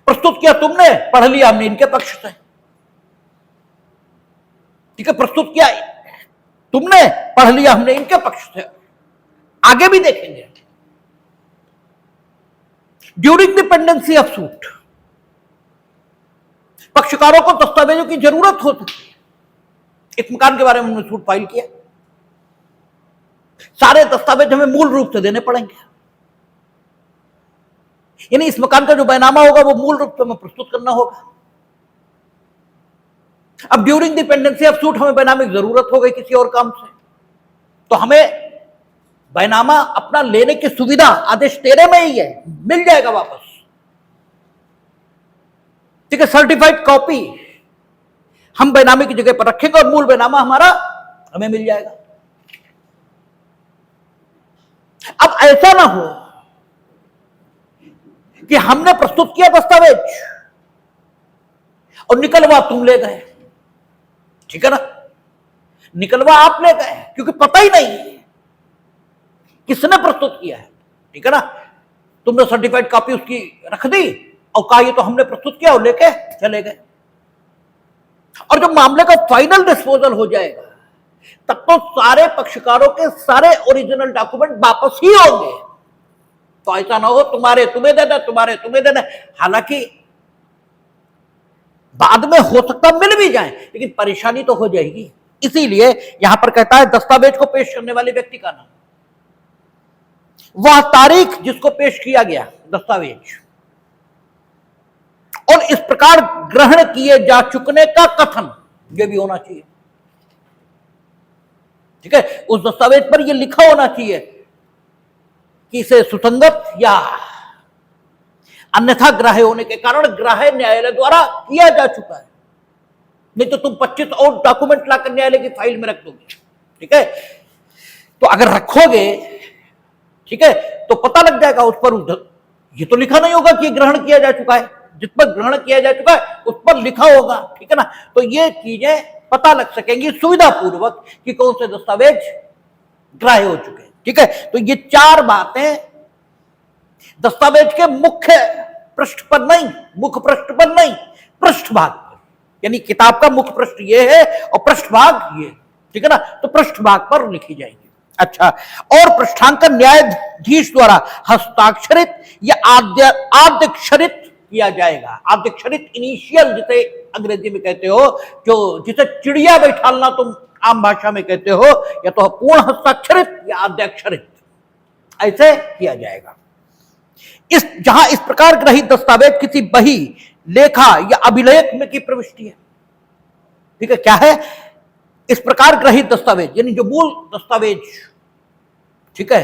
प्रस्तुत किया तुमने, पढ़ लिया हमने इनके पक्ष से, ठीक है, प्रस्तुत किया तुमने, पढ़ लिया हमने इनके पक्ष से। आगे भी देखेंगे। During the pendency of suit, पक्षकारों को दस्तावेजों की जरूरत हो सकती है। इस मकान के बारे में हमने सूट फाइल किया, सारे दस्तावेज हमें मूल रूप से देने पड़ेंगे, यानी इस मकान का जो बैनामा होगा वो मूल रूप से हमें प्रस्तुत करना होगा। अब during the pendency of suit हमें बैनामे की जरूरत हो गई किसी और काम से, तो हमें बैनामा अपना लेने की सुविधा आदेश 13 में ही है, मिल जाएगा वापस, ठीक है। सर्टिफाइड कॉपी हम बैनामे की जगह पर रखेंगे और मूल बैनामा हमारा हमें मिल जाएगा। अब ऐसा ना हो कि हमने प्रस्तुत किया दस्तावेज और निकलवा तुम ले गए, ठीक है ना, निकलवा आप ले गए, क्योंकि पता ही नहीं किसने प्रस्तुत किया है, ठीक है ना। तुमने सर्टिफाइड कॉपी उसकी रख दी और कहा ये तो हमने प्रस्तुत किया और लेके चले गए। और जब मामले का फाइनल डिस्पोजल हो जाएगा तब तो सारे पक्षकारों के सारे ओरिजिनल डॉक्यूमेंट वापस ही होंगे, तो ऐसा ना हो तुम्हें देना, तुम्हें देना। हालांकि बाद में हो सकता मिल भी जाए, लेकिन परेशानी तो हो जाएगी। इसीलिए यहां पर कहता है दस्तावेज को पेश करने वाले व्यक्ति का नाम, वह तारीख जिसको पेश किया गया दस्तावेज, और इस प्रकार ग्रहण किए जा चुकने का कथन, यह भी होना चाहिए। ठीक है, उस दस्तावेज पर यह लिखा होना चाहिए कि इसे सुसंगत या अन्यथा ग्राह्य होने के कारण ग्राह्य न्यायालय द्वारा किया जा चुका है। नहीं तो तुम 25 और डॉक्यूमेंट लाकर न्यायालय की फाइल में रख दोगे। ठीक है, तो अगर रखोगे, ठीक है, तो पता लग जाएगा उस पर, ये तो लिखा नहीं होगा कि ग्रहण किया जा चुका है। जिस पर ग्रहण किया जा चुका है उस पर लिखा होगा। ठीक है ना, तो ये चीजें पता लग सकेंगी सुविधा पूर्वक कि कौन से दस्तावेज ग्राह्य हो चुके हैं। ठीक है, तो ये 4 बातें दस्तावेज के मुख्य पृष्ठ पर नहीं, मुख्य पृष्ठ पर नहीं, पृष्ठभाग पर, यानी किताब का मुख्य पृष्ठ ये है और पृष्ठभाग ये। ठीक है ना, तो पृष्ठभाग पर लिखी जाएगी। अच्छा, और पृष्ठांकन न्यायाधीश द्वारा हस्ताक्षरित या आद्यक्षरित किया जाएगा। आद्यक्षरित इनिशियल जिसे अंग्रेजी में कहते हो, जो जिसे चिड़िया बैठालना तुम आम भाषा में कहते हो, या तो पूर्ण हस्ताक्षरित या आद्यक्षरित, ऐसे किया जाएगा। जहां इस प्रकार ग्रहित दस्तावेज किसी बही, लेखा या अभिलेख में की प्रविष्टि है। ठीक है, क्या है इस प्रकार ग्रहित दस्तावेज, यानी जो मूल दस्तावेज, ठीक है,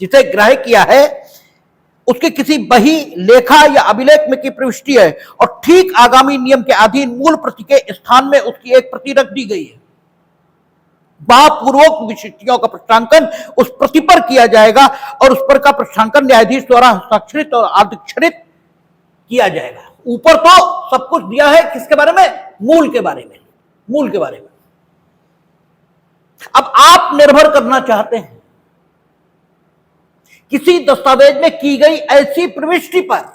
जिसे ग्राह्य किया है, उसके किसी बही, लेखा या अभिलेख में की प्रविष्टि है और ठीक आगामी नियम के अधीन मूल प्रति के स्थान में उसकी एक प्रति रख दी गई है। पूर्वक विशिष्टियों का पृष्ठांकन उस प्रति पर किया जाएगा और उस पर का पृष्ठांकन न्यायाधीश द्वारा हस्ताक्षरित और आद्यक्षरित किया जाएगा। ऊपर तो सब कुछ दिया है, किसके बारे में? मूल के बारे में, मूल के बारे में। अब आप निर्भर करना चाहते हैं किसी दस्तावेज में की गई ऐसी प्रविष्टि पर।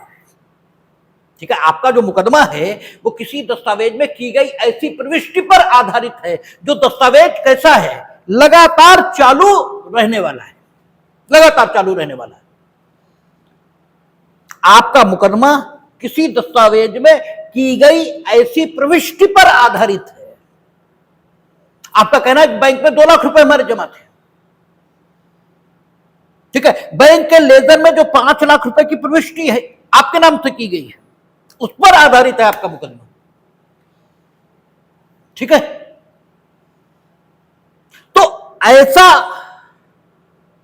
ठीक है, आपका जो मुकदमा है वो किसी दस्तावेज में की गई ऐसी प्रविष्टि पर आधारित है जो दस्तावेज कैसा है? लगातार चालू रहने वाला है, लगातार चालू रहने वाला है। आपका मुकदमा किसी दस्तावेज में की गई ऐसी प्रविष्टि पर आधारित है। आपका कहना है बैंक में 2 लाख रुपए हमारे जमा थे। ठीक है, बैंक के लेजर में जो 5 लाख रुपए की प्रविष्टि है आपके नाम से की गई है, उस पर आधारित है आपका मुकदमा। ठीक है, तो ऐसा,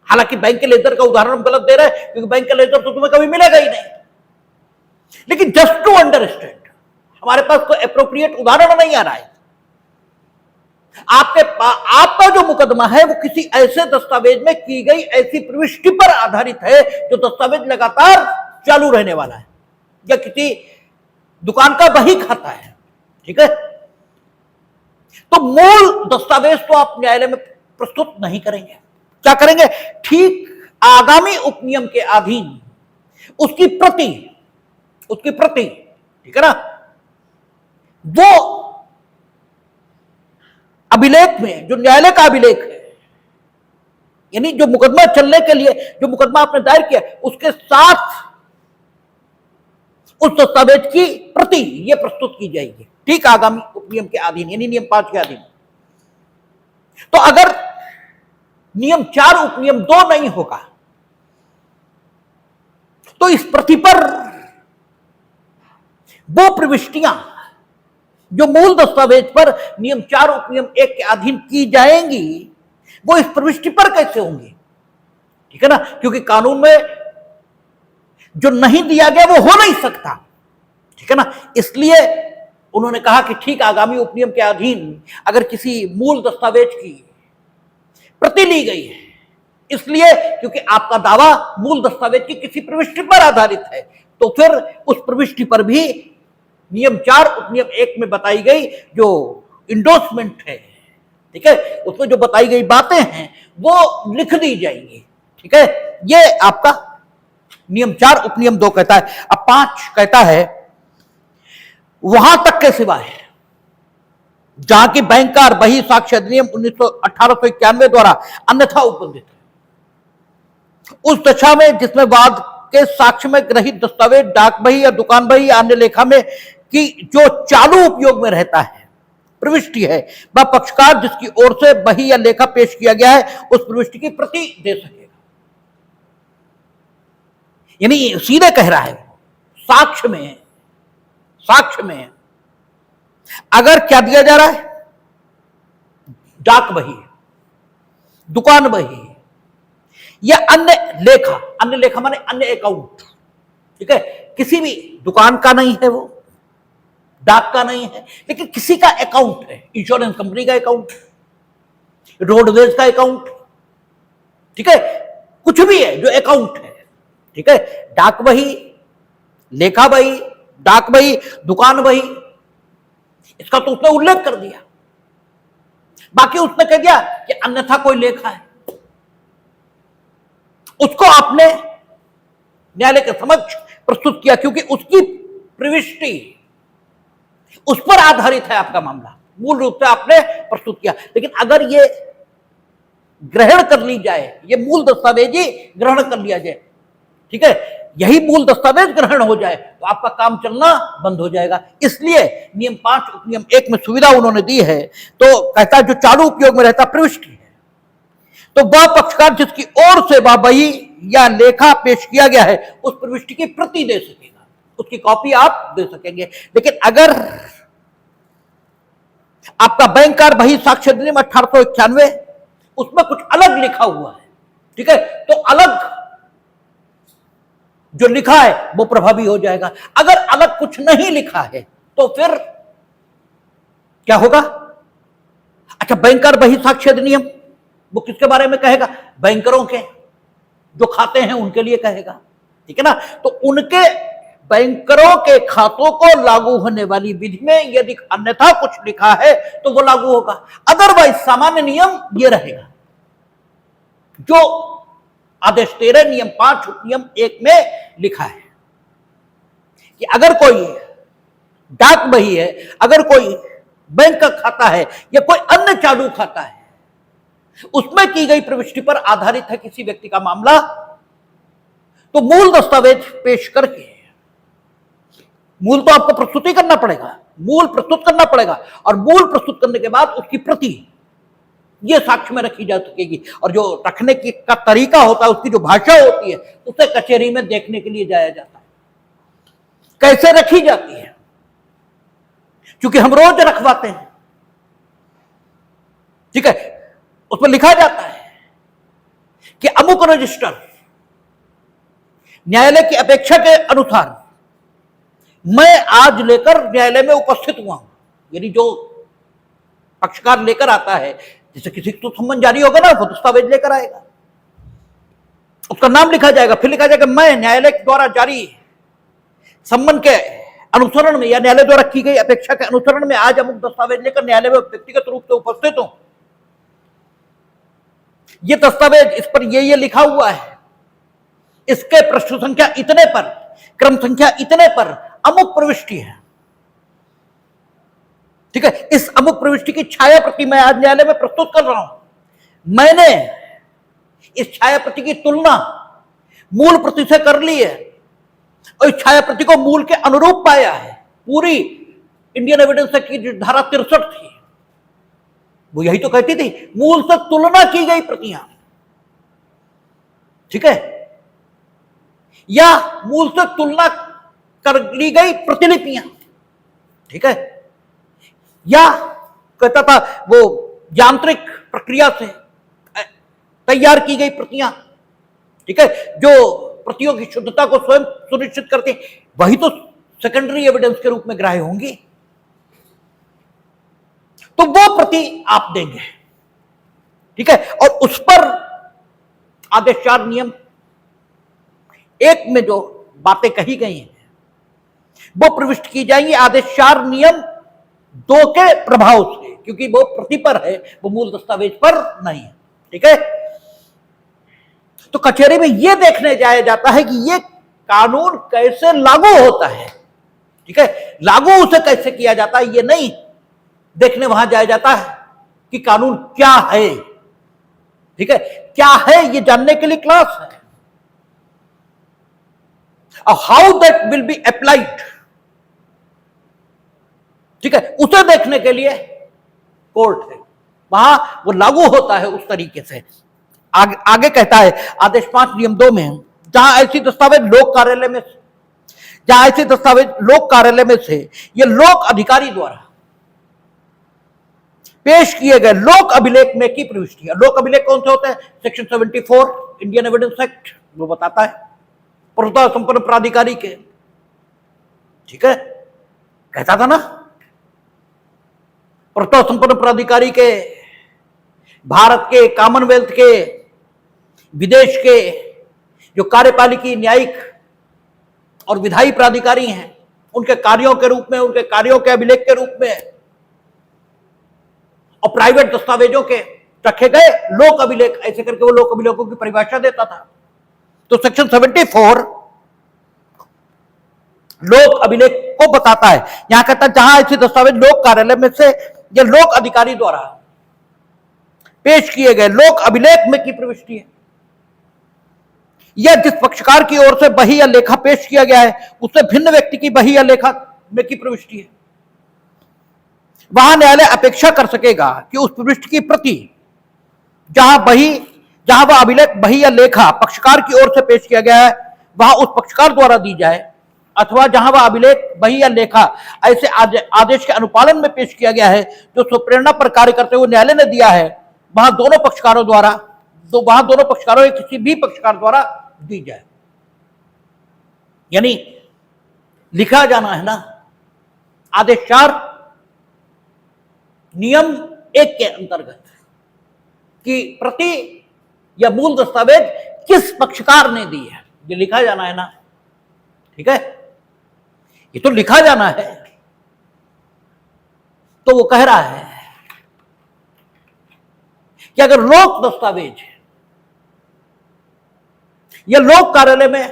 हालांकि बैंक के लेजर का उदाहरण हम गलत दे रहे हैं क्योंकि बैंक का लेजर तो तुम्हें कभी मिलेगा ही नहीं, लेकिन जस्ट टू अंडरस्टैंड, हमारे पास कोई एप्रोप्रिएट उदाहरण नहीं आ रहा है। आपका जो मुकदमा है वो किसी ऐसे दस्तावेज में की गई ऐसी प्रविष्टि पर आधारित है जो दस्तावेज लगातार चालू रहने वाला है, या किसी दुकान का बही खाता है। ठीक है, तो मूल दस्तावेज तो आप न्यायालय में प्रस्तुत नहीं करेंगे। क्या करेंगे? ठीक आगामी उपनियम के अधीन उसकी प्रति, ठीक है ना, वो अभिलेख में, जो न्यायालय का अभिलेख है, यानी जो मुकदमा चलने के लिए जो मुकदमा आपने दायर किया उसके साथ उस दस्तावेज की प्रति यह प्रस्तुत की जाएगी ठीक आगामी उपनियम के अधीन, यानी नियम 5 के अधीन। तो अगर नियम 4 उपनियम 2 नहीं होगा तो इस प्रति पर वो प्रविष्टियां जो मूल दस्तावेज पर नियम 4 उपनियम 1 के अधीन की जाएंगी वो इस प्रविष्टि पर कैसे होंगी? ठीक है ना, क्योंकि कानून में जो नहीं दिया गया वो हो नहीं सकता। ठीक है ना, इसलिए उन्होंने कहा कि ठीक आगामी उपनियम के अधीन अगर किसी मूल दस्तावेज की प्रति ली गई है, इसलिए क्योंकि आपका दावा मूल दस्तावेज की किसी प्रविष्टि पर आधारित है, तो फिर उस प्रविष्टि पर भी नियम 4 उपनियम 1 में बताई गई जो इंडोर्समेंट है, ठीक है, उसमें जो बताई गई बातें हैं वो लिख दी जाएंगी। ठीक है, ये आपका नियम 4 उपनियम 2 कहता है। अब 5 कहता है वहां तक के सिवाय जहां की बैंकर बही साक्ष्य अधिनियम 1891 द्वारा अन्यथा उपबंधित है। उस दशा में जिसमें वाद के साक्ष्य में ग्रहित दस्तावेज, डाक बही या दुकान बही या अन्य लेखा में कि जो चालू उपयोग में रहता है प्रविष्टि है, वह पक्षकार जिसकी ओर से बही या लेखा पेश किया गया है उस प्रविष्टि की प्रति दे सकेगा। यानी सीधे कह रहा है, साक्ष्य में अगर क्या दिया जा रहा है, डाक बही, दुकान बही या अन्य लेखा माने अन्य अकाउंट, ठीक है, किसी भी दुकान का नहीं है, वो डाक का नहीं है, लेकिन किसी का अकाउंट है, इंश्योरेंस कंपनी का अकाउंट, रोडवेज का अकाउंट, ठीक है, कुछ भी है जो अकाउंट है, ठीक है, डाक बही, लेखा बही, डाक बही, दुकान बही, इसका तो उसने उल्लेख कर दिया। बाकी उसने कह दिया कि अन्यथा कोई लेखा है, उसको आपने न्यायालय के समक्ष प्रस्तुत किया, क्योंकि उसकी प्रविष्टि उस पर आधारित है आपका मामला, मूल रूप से आपने प्रस्तुत किया। लेकिन अगर ये ग्रहण कर ली जाए, ये मूल दस्तावेज ही ग्रहण कर लिया जाए, ठीक है, यही मूल दस्तावेज ग्रहण हो जाए, तो आपका काम चलना बंद हो जाएगा। इसलिए नियम 5 उपनियम 1 में सुविधा उन्होंने दी है, तो कहता है जो चालू उपयोग में रहता प्रविष्टि है, तो वह पक्षकार जिसकी ओर से वह बही या लेखा पेश किया गया है उस प्रविष्टि की प्रति दे सकेगा, उसकी कॉपी आप दे सकेंगे। लेकिन अगर आपका बैंक कार्ड बही साक्ष्य अधिनियम 1891 उसमें कुछ अलग लिखा हुआ है, ठीक है, तो अलग जो लिखा है वो प्रभावी हो जाएगा। अगर अलग कुछ नहीं लिखा है तो फिर क्या होगा? अच्छा, बैंकर बही साक्ष्य अधिनियम वो किसके बारे में कहेगा? बैंकरों के जो खाते हैं उनके लिए कहेगा, ठीक है ना। तो उनके बैंकरों के खातों को लागू होने वाली विधि में यदि अन्यथा कुछ लिखा है तो वो लागू होगा। अदरवाइज सामान्य नियम ये रहेगा जो आदेश 13 नियम 5 उपनियम 1 में लिखा है कि अगर कोई डाक बही है, अगर कोई बैंक का खाता है या कोई अन्य चालू खाता है, उसमें की गई प्रविष्टि पर आधारित है किसी व्यक्ति का मामला, तो मूल दस्तावेज पेश करके, मूल तो आपको प्रस्तुति करना पड़ेगा, मूल प्रस्तुत करना पड़ेगा, और मूल प्रस्तुत करने के बाद उसकी प्रति ये साक्ष्य में रखी जा सकेगी। और जो रखने की का तरीका होता है, उसकी जो भाषा होती है, उसे कचहरी में देखने के लिए जाया जाता है कैसे रखी जाती है, क्योंकि हम रोज रखवाते हैं, ठीक है। उसमें लिखा जाता है कि अमुक रजिस्टर न्यायालय की अपेक्षा के अनुसार मैं आज लेकर न्यायालय में उपस्थित हुआ हूं। यानी जो पक्षकार लेकर आता है, जैसे किसी तो सम्मन जारी होगा ना, वो दस्तावेज लेकर आएगा, उसका नाम लिखा जाएगा, फिर लिखा जाएगा मैं न्यायालय द्वारा जारी सम्मन के अनुसरण में या न्यायालय द्वारा की गई अपेक्षा के अनुसरण में आज अमुक दस्तावेज लेकर न्यायालय में व्यक्तिगत रूप से उपस्थित हूं। ये दस्तावेज, इस पर ये लिखा हुआ है, इसके पृष्ठ संख्या इतने पर, क्रम संख्या इतने पर अमुक प्रविष्टि है, ठीक है। इस अमुक प्रविष्टि की छाया प्रति मैं आज न्यायालय में प्रस्तुत कर रहा हूं। मैंने इस छाया प्रति की तुलना मूल प्रति से कर ली है और इस छाया प्रति को मूल के अनुरूप पाया है। पूरी इंडियन एविडेंस एक्ट की धारा 63 थी, वो यही तो कहती थी, मूल से तुलना की गई प्रतियां, ठीक है, या मूल से तुलना कर ली गई प्रतिलिपियां, ठीक है, या कहता था वो यांत्रिक प्रक्रिया से तैयार की गई प्रतियां, ठीक है, जो प्रतियों की शुद्धता को स्वयं सुनिश्चित करते, वही तो सेकेंडरी एविडेंस के रूप में ग्राह्य होंगी। तो वो प्रति आप देंगे, ठीक है, और उस पर आदेश 4 नियम 1 में जो बातें कही गई हैं वो प्रविष्ट की जाएंगी आदेश 4 नियम 2 के प्रभाव से, क्योंकि वो प्रति पर है, वो मूल दस्तावेज पर नहीं है, ठीक है। तो कचहरी में यह देखने जाया जाता है कि ये कानून कैसे लागू होता है, ठीक है, लागू उसे कैसे किया जाता है, ये नहीं देखने वहां जाया जाता है कि कानून क्या है, ठीक है, क्या है ये जानने के लिए क्लास है, how that will be applied, ठीक है, उसे देखने के लिए कोर्ट है, वहां वो लागू होता है उस तरीके से। आगे कहता है आदेश 5 नियम 2 में, जहां ऐसी दस्तावेज लोक कार्यालय में, जहां ऐसे दस्तावेज लोक कार्यालय में से ये लोक अधिकारी द्वारा पेश किए गए लोक अभिलेख में की प्रविष्टि है। लोक अभिलेख कौन से होते हैं? सेक्शन 74 इंडियन एविडेंस एक्ट वो बताता है, प्रभुता संपन्न प्राधिकारी के, ठीक है, कहता था ना, प्रभुता संपन्न प्राधिकारी के, भारत के, कॉमनवेल्थ के, विदेश के जो कार्यपालिकी, न्यायिक और विधायी प्राधिकारी हैं, उनके कार्यों के रूप में, उनके कार्यों के अभिलेख के रूप में, और प्राइवेट दस्तावेजों के रखे गए लोक अभिलेख, ऐसे करके वो लोक अभिलेखों की परिभाषा देता था। तो सेक्शन 74 लोक अभिलेख को बताता है। यहां कहता है जहां ऐसे दस्तावेज लोक कार्यालय में से या लोक अधिकारी द्वारा पेश किए गए लोक अभिलेख में की प्रविष्टि है, या जिस पक्षकार की ओर से बही या लेखा पेश किया गया है उससे भिन्न व्यक्ति की बही या लेखा में की प्रविष्टि है, वहां न्यायालय अपेक्षा कर सकेगा कि उस प्रविष्टि की प्रति जहां वह अभिलेख बही या लेखा पक्षकार की ओर से पेश किया गया है वहां उस पक्षकार द्वारा दी जाए, अथवा जहां वह अभिलेख बही या लेखा ऐसे आदेश के अनुपालन में पेश किया गया है जो स्वप्रेरणा पर कार्य करते हुए न्यायालय ने दिया है, वहां दोनों पक्षकारों या किसी भी पक्षकार द्वारा दी जाए। यानी लिखा जाना है ना, आदेश 4 नियम 1 के अंतर्गत कि प्रति या मूल दस्तावेज किस पक्षकार ने दी है, ये लिखा जाना है ना, ठीक है, ये तो लिखा जाना है। तो वो कह रहा है कि अगर लोक दस्तावेज या लोक कार्यालय में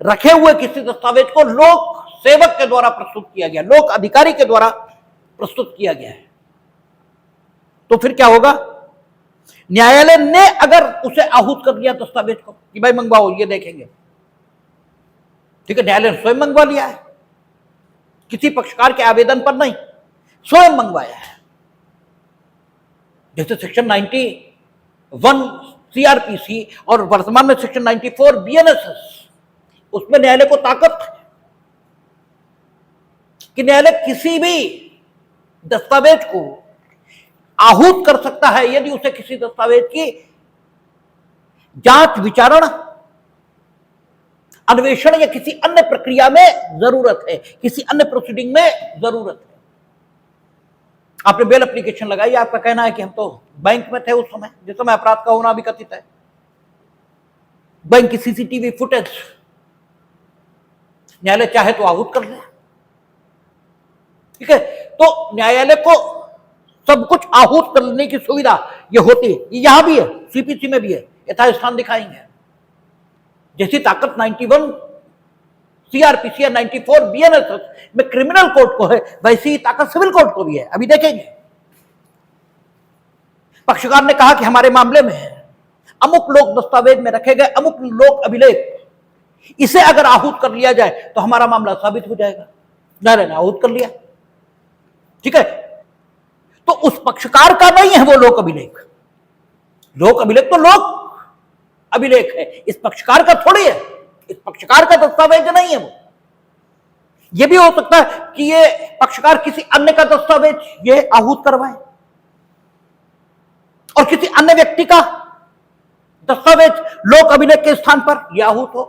रखे हुए किसी दस्तावेज को लोक सेवक के द्वारा प्रस्तुत किया गया, लोक अधिकारी के द्वारा प्रस्तुत किया गया है, तो फिर क्या होगा? न्यायालय ने अगर उसे आहूत कर दिया दस्तावेज को कि भाई मंगवाओ, ये देखेंगे, ठीक है, न्यायालय ने स्वयं मंगवा लिया है, किसी पक्षकार के आवेदन पर नहीं, स्वयं मंगवाया है। जैसे सेक्शन 91 सीआरपीसी और वर्तमान में सेक्शन 94 बीएनएसएस, उसमें न्यायालय को ताकत है कि न्यायालय किसी भी दस्तावेज को आहूत कर सकता है यदि उसे किसी दस्तावेज की जांच, विचारण, अन्वेषण या किसी अन्य प्रक्रिया में जरूरत है, किसी अन्य प्रोसीडिंग में जरूरत है। आपने बेल एप्लीकेशन लगाई, आपका कहना है कि हम तो बैंक में थे उस समय जिस समय अपराध का होना भी कथित है, बैंक की सीसीटीवी फुटेज न्यायालय चाहे तो आहूत कर ले, ठीक है। तो न्यायालय को सब कुछ आहूत करने की सुविधा ये होती है, यहां भी है, सीपीसी में भी है, यथास्थान दिखाएंगे। जैसी ताकत 91 सीआरपीसी या 94 बीएनएसएस में क्रिमिनल कोर्ट को है, वैसी ही ताकत सिविल कोर्ट को भी है, अभी देखेंगे। पक्षकार ने कहा कि हमारे मामले में अमुक लोक दस्तावेज में रखे गए अमुक लोक अभिलेख, इसे अगर आहूत कर लिया जाए तो हमारा मामला साबित हो जाएगा। न्यायालय ने आहूत कर लिया, ठीक है। तो उस पक्षकार का नहीं है वो लोक अभिलेख, लोक अभिलेख तो लोक अभिलेख है, इस पक्षकार का थोड़ी है, इस पक्षकार का दस्तावेज नहीं है वो। यह भी हो सकता है कि ये पक्षकार किसी अन्य का दस्तावेज ये आहूत करवाए और किसी अन्य व्यक्ति का दस्तावेज लोक अभिलेख के स्थान पर यह आहूत हो।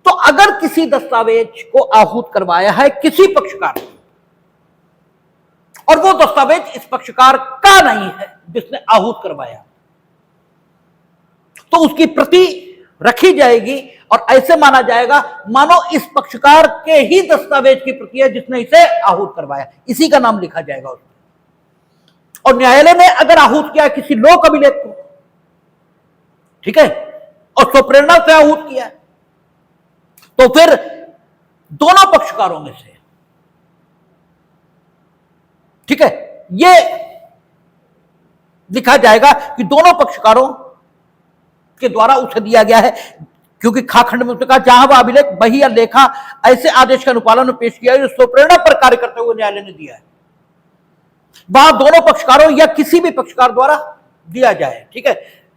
तो अगर किसी दस्तावेज को आहूत करवाया है किसी पक्षकार ने और वो दस्तावेज इस पक्षकार का नहीं है जिसने आहूत करवाया, तो उसकी प्रति रखी जाएगी और ऐसे माना जाएगा मानो इस पक्षकार के ही दस्तावेज की प्रति है जिसने इसे आहूत करवाया, इसी का नाम लिखा जाएगा उसमें। और न्यायालय ने अगर आहूत किया किसी लोक अभिलेख को, ठीक है, और स्वप्रेरणा से आहूत किया, तो फिर दोनों पक्षकारों में से, ठीक है, ये लिखा जाएगा कि दोनों पक्षकारों के द्वारा उसे दिया गया है, क्योंकि खा खंड में उसने कहा जहां वह अभिलेख बही या लेखा ऐसे आदेश का अनुपालन में पेश किया जो स्वप्रेरणा पर कार्य करते हुए न्यायालय ने दिया है, वहां दोनों पक्षकारों या किसी भी पक्षकार द्वारा दिया जाए, ठीक है,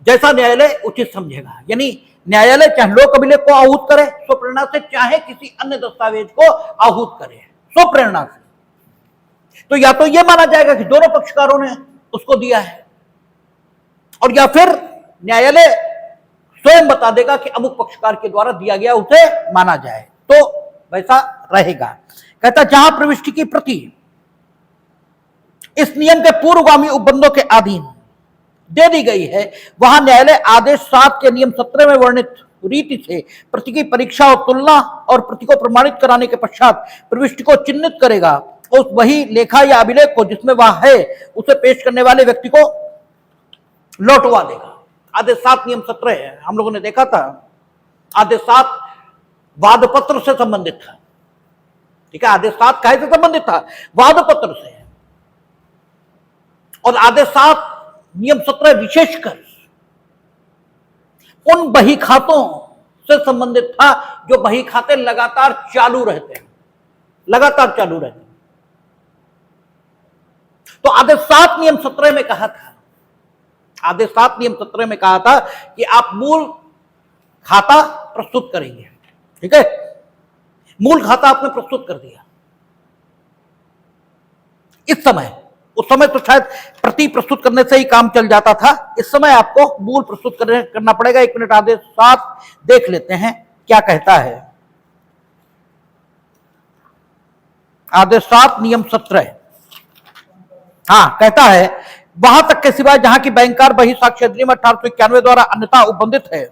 जैसा न्यायालय उचित समझेगा। यानी न्यायालय चाहे लोक अभिलेख को आहूत करे स्वप्रेरणा से, चाहे किसी अन्य दस्तावेज को आहूत करे स्वप्रेरणा से, तो या तो यह माना जाएगा कि दोनों पक्षकारों ने उसको दिया है, और या फिर न्यायालय स्वयं बता देगा कि अमुक पक्षकार के द्वारा दिया गया उसे माना जाए, तो वैसा रहेगा। कहता जहां प्रविष्टि की प्रति इस नियम के पूर्वगामी उपबंधों के अधीन दे दी गई है, वहां न्यायालय आदेश 7 के नियम 17 में वर्णित रीति से प्रति की परीक्षा और तुलना और प्रति को प्रमाणित कराने के पश्चात प्रविष्टि को चिन्हित करेगा, उस वही लेखा या अभिलेख को जिसमें वह है उसे पेश करने वाले व्यक्ति को लौटवा देगा। आदेश 7 नियम 17 है, हम लोगों ने देखा था। आदेश 7 वादपत्र से संबंधित था, ठीक है, आदेश 7 काहे से संबंधित था? वादपत्र से। और आदेश 7 नियम 17 विशेषकर उन बही खातों से संबंधित था जो बही खाते लगातार चालू रहते हैं, लगातार चालू रहते हैं। तो आदेश 7 नियम 17 में कहा था, आदेश 7 नियम 17 में कहा था कि आप मूल खाता प्रस्तुत करेंगे, ठीक है, मूल खाता आपने प्रस्तुत कर दिया। इस समय, उस समय तो शायद प्रति प्रस्तुत करने से ही काम चल जाता था, इस समय आपको मूल प्रस्तुत करना पड़ेगा। 1 मिनट आदेश 7 देख लेते हैं क्या कहता है। आदेश 7 नियम 17, हाँ, कहता है वहां तक के सिवाय जहां की बैंकर बही साक्ष्य अधिनियम 1891 द्वारा अन्यथा उपबंधित है,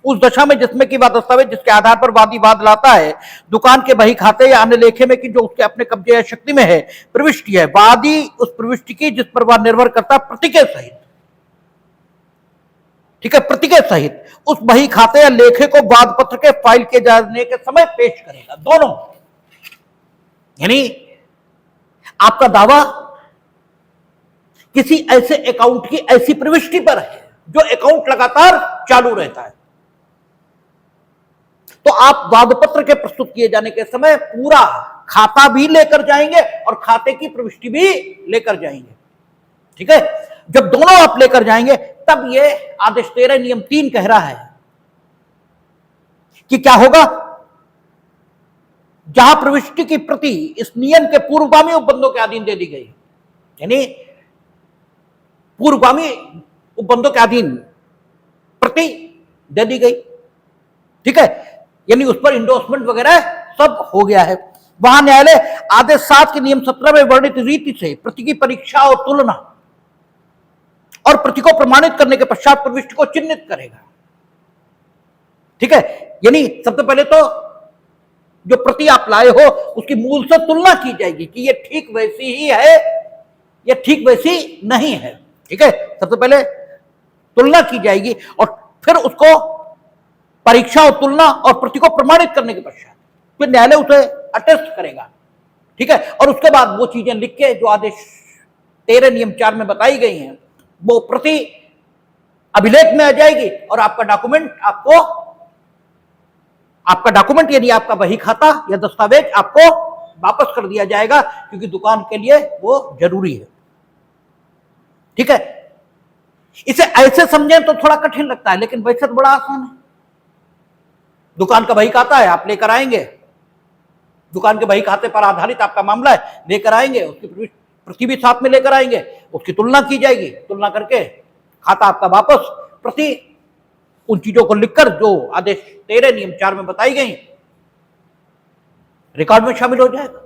उस दशा में जिसमें कि वह दस्तावेज जिसके आधार पर वादी वाद लाता है दुकान के बही खाते या अन्य लेखे में कि जो उसके अपने कब्जे या शक्ति में है प्रविष्टि है, वादी उस प्रविष्टि की जिस पर वह निर्भर करता प्रति के सहित, ठीक है, प्रति के सहित उस बही खाते या लेखे को वाद पत्र के फाइल किए जाने के समय पेश करेगा। दोनों, यानी आपका दावा किसी ऐसे अकाउंट की ऐसी प्रविष्टि पर है जो अकाउंट लगातार चालू रहता है, तो आप वादपत्र के प्रस्तुत किए जाने के समय पूरा खाता भी लेकर जाएंगे और खाते की प्रविष्टि भी लेकर जाएंगे, ठीक है। जब दोनों आप लेकर जाएंगे तब यह आदेश 13 नियम 3 कह रहा है कि क्या होगा, जहां प्रविष्टि की प्रति इस नियम के पूर्वगामी उपबंधों के अधीन दे दी गई, यानी पूर्वगामी उपबंधों के अधीन प्रति दे दी गई, ठीक है, यानी उस पर इंडोर्समेंट वगैरह सब हो गया है। वहां न्यायालय आदेश 7 के नियम 17 में वर्णित रीति से प्रति की परीक्षा और तुलना और प्रति को प्रमाणित करने के पश्चात प्रविष्टि को चिन्हित करेगा, ठीक है। यानी सबसे पहले तो जो प्रति आप लाए हो उसकी मूल से तुलना की जाएगी कि ये ठीक वैसी ही है, ये ठीक वैसी नहीं है, ठीक है। सबसे पहले तुलना की जाएगी और फिर उसको परीक्षा और तुलना और प्रति को प्रमाणित करने के पश्चात फिर न्यायालय उसे अटेस्ट करेगा, ठीक है। और उसके बाद वो चीजें लिख के जो आदेश 13 नियम 4 में बताई गई हैं वो प्रति अभिलेख में आ जाएगी और आपका डॉक्यूमेंट यानी आपका बही खाता या दस्तावेज आपको वापस कर दिया जाएगा, क्योंकि दुकान के लिए वो जरूरी है, ठीक है। इसे ऐसे समझें तो थोड़ा कठिन लगता है, लेकिन वैसे तो बड़ा आसान है। दुकान का बही खाता है, आप लेकर आएंगे, दुकान के बही खाते पर आधारित आपका मामला है, लेकर आएंगे, उसकी प्रति भी साथ में लेकर आएंगे, उसकी तुलना की जाएगी, तुलना करके खाता आपका वापस, प्रति उन चीजों को लिखकर जो आदेश 13 नियम 4 में बताई गई रिकॉर्ड में शामिल हो जाएगा,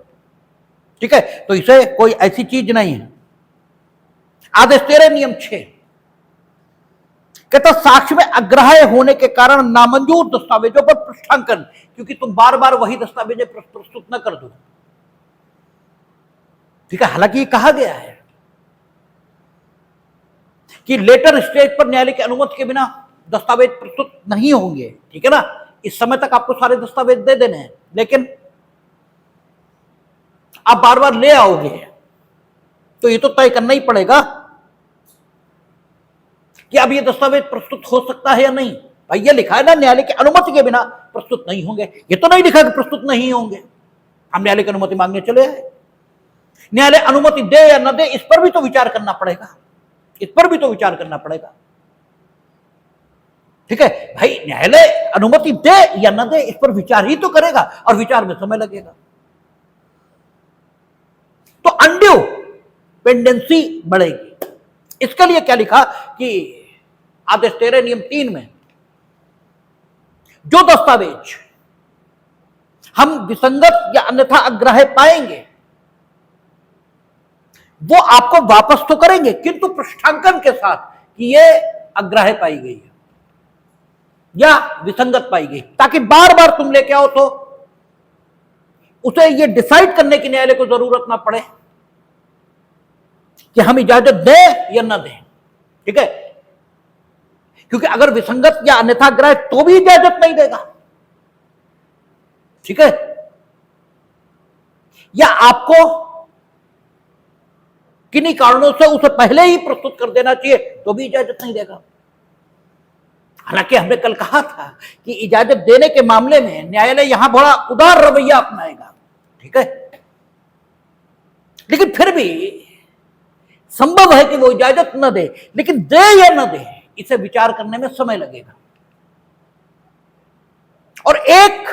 ठीक है। तो इसे कोई ऐसी चीज नहीं है। आदेश 13 नियम 6 कहता साक्ष्य में अग्राह्य होने के कारण नामंजूर दस्तावेजों पर पृष्ठांकन, क्योंकि तुम बार बार वही दस्तावेजें प्रस्तुत न कर दो, ठीक है। हालांकि ये कहा गया है कि लेटर स्टेज पर न्यायालय की अनुमति के बिना दस्तावेज प्रस्तुत नहीं होंगे, ठीक है ना। इस समय तक आपको सारे दस्तावेज दे देने हैं, लेकिन आप बार बार ले आओगे तो ये तो तय करना ही पड़ेगा कि अब ये दस्तावेज प्रस्तुत हो सकता है या नहीं, भाई ये लिखा है ना न्यायालय की अनुमति के बिना प्रस्तुत नहीं होंगे, ये तो नहीं लिखा कि प्रस्तुत नहीं होंगे। हम न्यायालय की अनुमति मांगने चले आए, न्यायालय अनुमति दे या न दे इस पर भी तो विचार करना पड़ेगा, इस पर भी तो विचार करना पड़ेगा। ठीक है भाई, न्यायालय अनुमति दे या न दे इस पर विचार ही तो करेगा, और विचार में समय लगेगा। तो अनड्यू पेंडेंसी बढ़ेगी। इसके लिए क्या लिखा कि आदेश 13 नियम 3 में जो दस्तावेज हम विसंगत या अन्यथा अग्राह्य पाएंगे वो आपको वापस तो करेंगे, किंतु पृष्ठांकन के साथ कि ये अग्राह्य पाई गई है या विसंगत पाई गई, ताकि बार बार तुम लेके आओ तो उसे ये डिसाइड करने की न्यायालय को जरूरत ना पड़े कि हम इजाजत दें या ना दें। ठीक है, क्योंकि अगर विसंगत या अन्यथा अग्राह्य तो भी इजाजत नहीं देगा। ठीक है, या आपको किन्हीं कारणों से उसे पहले ही प्रस्तुत कर देना चाहिए तो भी इजाजत नहीं देगा। हालांकि हमने कल कहा था कि इजाजत देने के मामले में न्यायालय यहां बड़ा उदार रवैया अपनाएगा। ठीक है, लेकिन फिर भी संभव है कि वो इजाजत न दे, लेकिन दे या न दे इसे विचार करने में समय लगेगा। और एक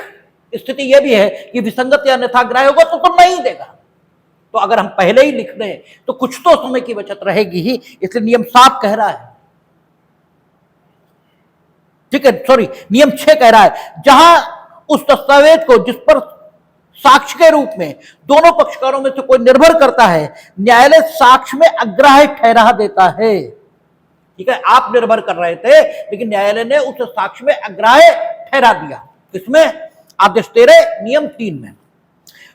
स्थिति यह भी है कि विसंगत या अन्यथा अग्राह्य होगा तो नहीं देगा। तो अगर हम पहले ही लिख रहे हैं तो कुछ तो समय की बचत रहेगी ही, इसलिए नियम 7 कह रहा है। ठीक है, सॉरी, नियम 6 कह रहा है जहां उस दस्तावेज को जिस पर साक्ष्य के रूप में दोनों पक्षकारों में से कोई निर्भर करता है, न्यायालय साक्ष्य में अग्राह्य ठहरा देता है। ठीक है, आप निर्भर कर रहे थे लेकिन न्यायालय ने उसे साक्ष्य में अग्राह्य ठहरा दिया। इसमें आदेश 13 नियम 3 में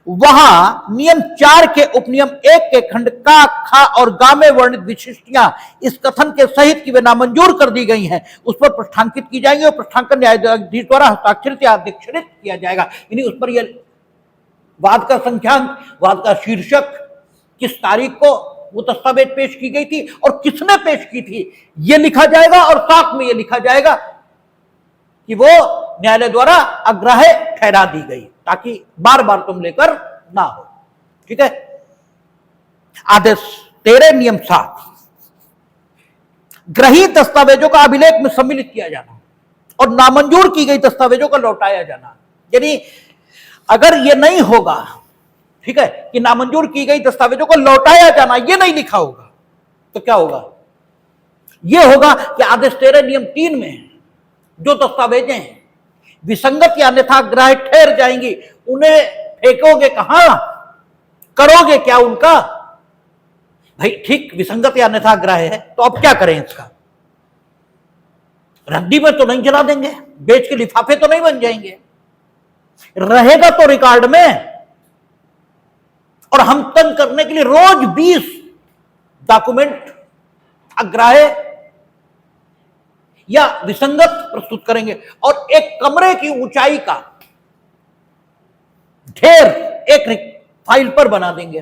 वहां नियम 4 के उपनियम 1 के खंड का, खा और गा में वर्णित विशिष्टियां इस कथन के सहित कि वे नामंजूर कर दी गई हैं उस पर प्रष्ठांकित की जाएंगी और प्रष्ठांकन न्यायाधीश द्वारा हस्ताक्षरित या अध्यक्षरित किया जाएगा। यानी उस पर यह वाद का संख्यांक, वाद का शीर्षक, किस तारीख को वो दस्तावेज पेश की गई थी और किसने पेश की थी, यह लिखा जाएगा। और साथ में यह लिखा जाएगा कि वो न्यायालय द्वारा अग्राह्य ठहरा दी गई, ताकि बार बार तुम लेकर ना हो। ठीक है, आदेश 13 नियम 7 ग्रहीत दस्तावेजों का अभिलेख में सम्मिलित किया जाना और नामंजूर की गई दस्तावेजों का लौटाया जाना। यानी अगर यह नहीं होगा, ठीक है, कि नामंजूर की गई दस्तावेजों को लौटाया जाना, यह नहीं लिखा होगा तो क्या होगा? यह होगा कि आदेश 13 नियम 3 में जो दस्तावेजें हैं विसंगत या अन्यथा अग्राह्य ठहर जाएंगी, उन्हें फेंकोगे कहां, करोगे क्या उनका? भाई ठीक, विसंगत या अन्यथा अग्राह्य है तो अब क्या करें इसका? रद्दी में तो नहीं जला देंगे, बेच के लिफाफे तो नहीं बन जाएंगे, रहेगा तो रिकॉर्ड में। और हम तंग करने के लिए रोज 20 डॉक्यूमेंट अग्राह्य या विसंगत प्रस्तुत करेंगे और एक कमरे की ऊंचाई का ढेर एक फाइल पर बना देंगे।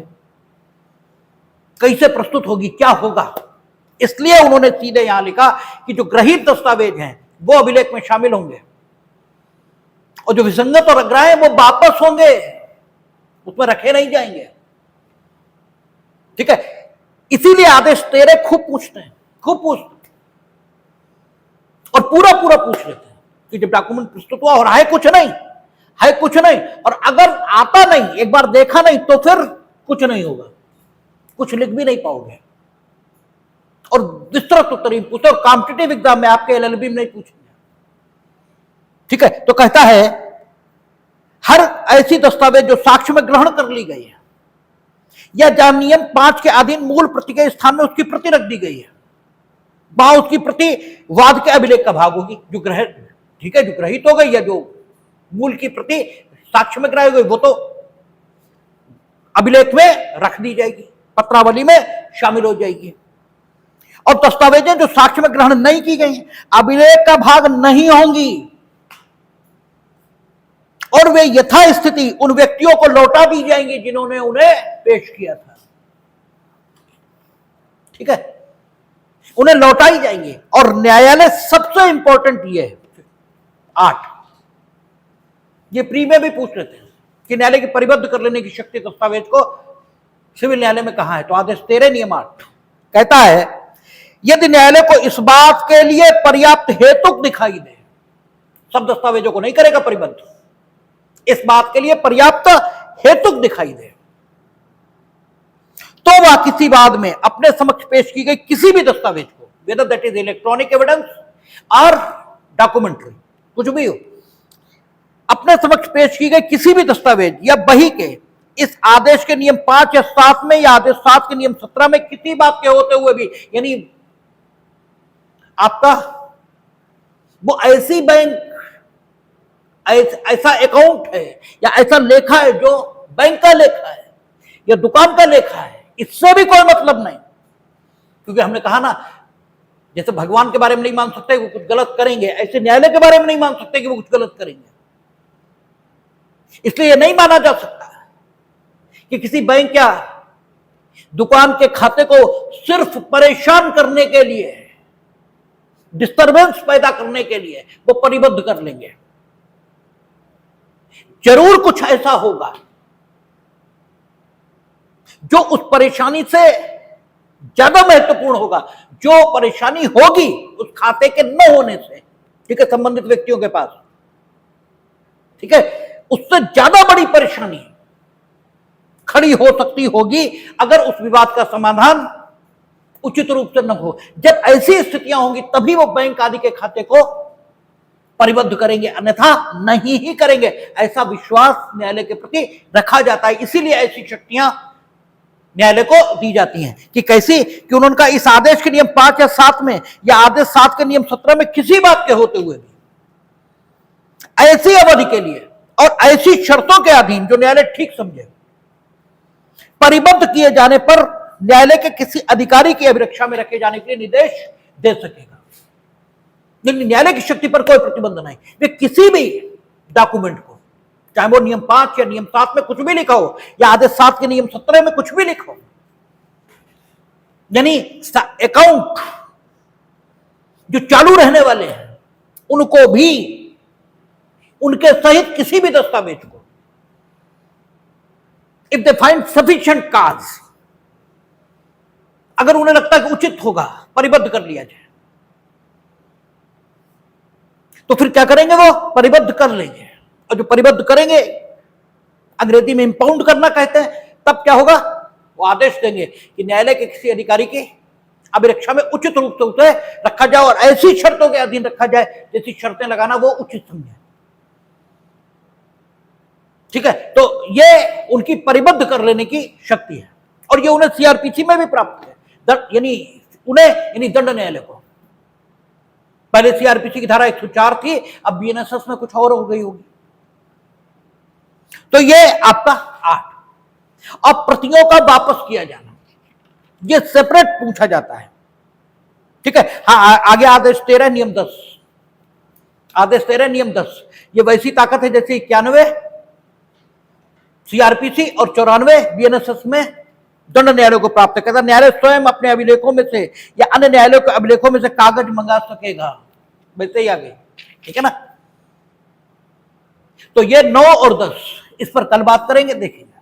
कैसे प्रस्तुत होगी, क्या होगा? इसलिए उन्होंने सीधे यहां लिखा कि जो ग्रहीत दस्तावेज हैं वो अभिलेख में शामिल होंगे और जो विसंगत और अग्राह्य वो वापस होंगे, उसमें रखे नहीं जाएंगे। ठीक है, इसीलिए आदेश 13 खूब पूछते हैं, खूब पूछते हैं और पूरा पूरा पूछ लेते हैं कि जब डॉक्यूमेंट प्रस्तुत हुआ और है कुछ नहीं, है कुछ नहीं, और अगर आता नहीं, एक बार देखा नहीं, तो फिर कुछ नहीं होगा, कुछ लिख भी नहीं पाओगे। और विस्तृत उत्तर पूछते और कॉम्पिटिटिव एग्जाम में आपके एलएलबी में नहीं पूछेंगे। ठीक है, तो कहता है हर ऐसी दस्तावेज जो साक्ष्य में ग्रहण कर ली गई है या जहां नियम 5 के अधीन मूल प्रति के स्थान में उसकी प्रति रख दी गई है, वहां उसकी प्रति वाद के अभिलेख का भाग होगी। जो ठीक है, जो ग्रहित हो गई या जो मूल की प्रति साक्ष्य में ग्रही गई वो तो अभिलेख में रख दी जाएगी, पत्रावली में शामिल हो जाएगी। और दस्तावेजें जो साक्ष्य में ग्रहण नहीं की गई अभिलेख का भाग नहीं होंगी और वे यथास्थिति उन व्यक्तियों को लौटा दी जाएंगी जिन्होंने उन्हें पेश किया था। ठीक है, उन्हें लौटाई जाएंगी। और न्यायालय सबसे इंपॉर्टेंट ये है, 8। ये प्री में भी पूछ लेते हैं कि न्यायालय की परिबद्ध कर लेने की शक्ति दस्तावेज को सिविल न्यायालय में कहां है, तो आदेश 13 नियम 8 कहता है यदि न्यायालय को इस बात के लिए पर्याप्त हेतुक दिखाई दे, सब दस्तावेजों को नहीं करेगा परिबद्ध, इस बात के लिए पर्याप्त हेतुक दिखाई दे तो वह किसी बाद में अपने समक्ष पेश की गई किसी भी दस्तावेज को, whether that is electronic evidence और डॉक्यूमेंट्री, कुछ भी हो, अपने समक्ष पेश की गई किसी भी दस्तावेज या बही के इस आदेश के नियम 5 या 7 में या आदेश 7 के नियम 17 में किसी बात के होते हुए भी, यानी आपका वो ऐसी बैंक, ऐसा अकाउंट है या ऐसा लेखा है जो बैंक का लेखा है या दुकान का लेखा है, इससे भी कोई मतलब नहीं। क्योंकि हमने कहा ना, जैसे भगवान के बारे में नहीं मान सकते वो कुछ गलत करेंगे, ऐसे न्यायालय के बारे में नहीं मान सकते कि वो कुछ गलत करेंगे। इसलिए यह नहीं माना जा सकता कि किसी बैंक या दुकान के खाते को सिर्फ परेशान करने के लिए, डिस्टरबेंस पैदा करने के लिए वो परिबद्ध कर लेंगे। जरूर कुछ ऐसा होगा जो उस परेशानी से ज्यादा महत्वपूर्ण होगा, जो परेशानी होगी उस खाते के न होने से, ठीक है, संबंधित व्यक्तियों के पास, ठीक है, उससे ज्यादा बड़ी परेशानी खड़ी हो सकती होगी अगर उस विवाद का समाधान उचित रूप से न हो। जब ऐसी स्थितियां होंगी तभी वो बैंक आदि के खाते को परिबद्ध करेंगे, अन्यथा नहीं ही करेंगे। ऐसा विश्वास न्यायालय के प्रति रखा जाता है, इसीलिए ऐसी शक्तियां न्यायालय को दी जाती हैं कि कैसी, कि उनका इस आदेश के नियम 5 या 7 में या आदेश 7 के नियम 17 में किसी बात के होते हुए भी ऐसी अवधि के लिए और ऐसी शर्तों के अधीन जो न्यायालय ठीक समझे परिबद्ध किए जाने पर न्यायालय के किसी अधिकारी की अभिरक्षा में रखे जाने के लिए निर्देश दे सकेगा। लेकिन न्यायालय की शक्ति पर कोई प्रतिबंध नहीं, वे किसी भी डॉक्यूमेंट को, चाहे वो नियम 5 या नियम 7 में कुछ भी लिखा हो या आदेश 7 के नियम 17 में कुछ भी लिखा हो, यानी अकाउंट जो चालू रहने वाले हैं उनको भी, उनके सहित किसी भी दस्तावेज को, इफ दे फाइंड सफिशिएंट काज, अगर उन्हें लगता है कि उचित होगा परिबद्ध कर लिया जाए, तो फिर क्या करेंगे, वो परिबद्ध कर लेंगे। और जो परिबद्ध करेंगे, अंग्रेजी में इंपाउंड करना कहते हैं, तब क्या होगा, वो आदेश देंगे कि न्यायालय के किसी अधिकारी की अभिरक्षा में उचित रूप से उसे रखा जाए और ऐसी शर्तों के अधीन रखा जाए जैसी शर्तें लगाना वो उचित समझे। ठीक है, तो ये उनकी परिबद्ध कर लेने की शक्ति है और ये उन्हें सीआरपीसी में भी प्राप्त है, यानी उन्हें, यानी दंड न्यायालय को। पहले सीआरपीसी की धारा 104 थी, अब बीएनएसएस में कुछ और हो गई होगी। तो ये आपका 8। अब प्रतियों का वापस किया जाना, ये सेपरेट पूछा जाता है, ठीक है। हाँ, आगे आदेश 13 नियम 10, आदेश 13 नियम 10, ये वैसी ताकत है जैसे 91 सीआरपीसी और 94 बीएनएसएस में दंड न्यायालय को प्राप्त है। कहता न्यायालय स्वयं अपने अभिलेखों में से या अन्य न्यायालयों के अभिलेखों में से कागज मंगा सकेगा, वैसे ही आगे, ठीक है ना। तो ये 9 और 10 इस पर कल बात करेंगे, देखेंगे।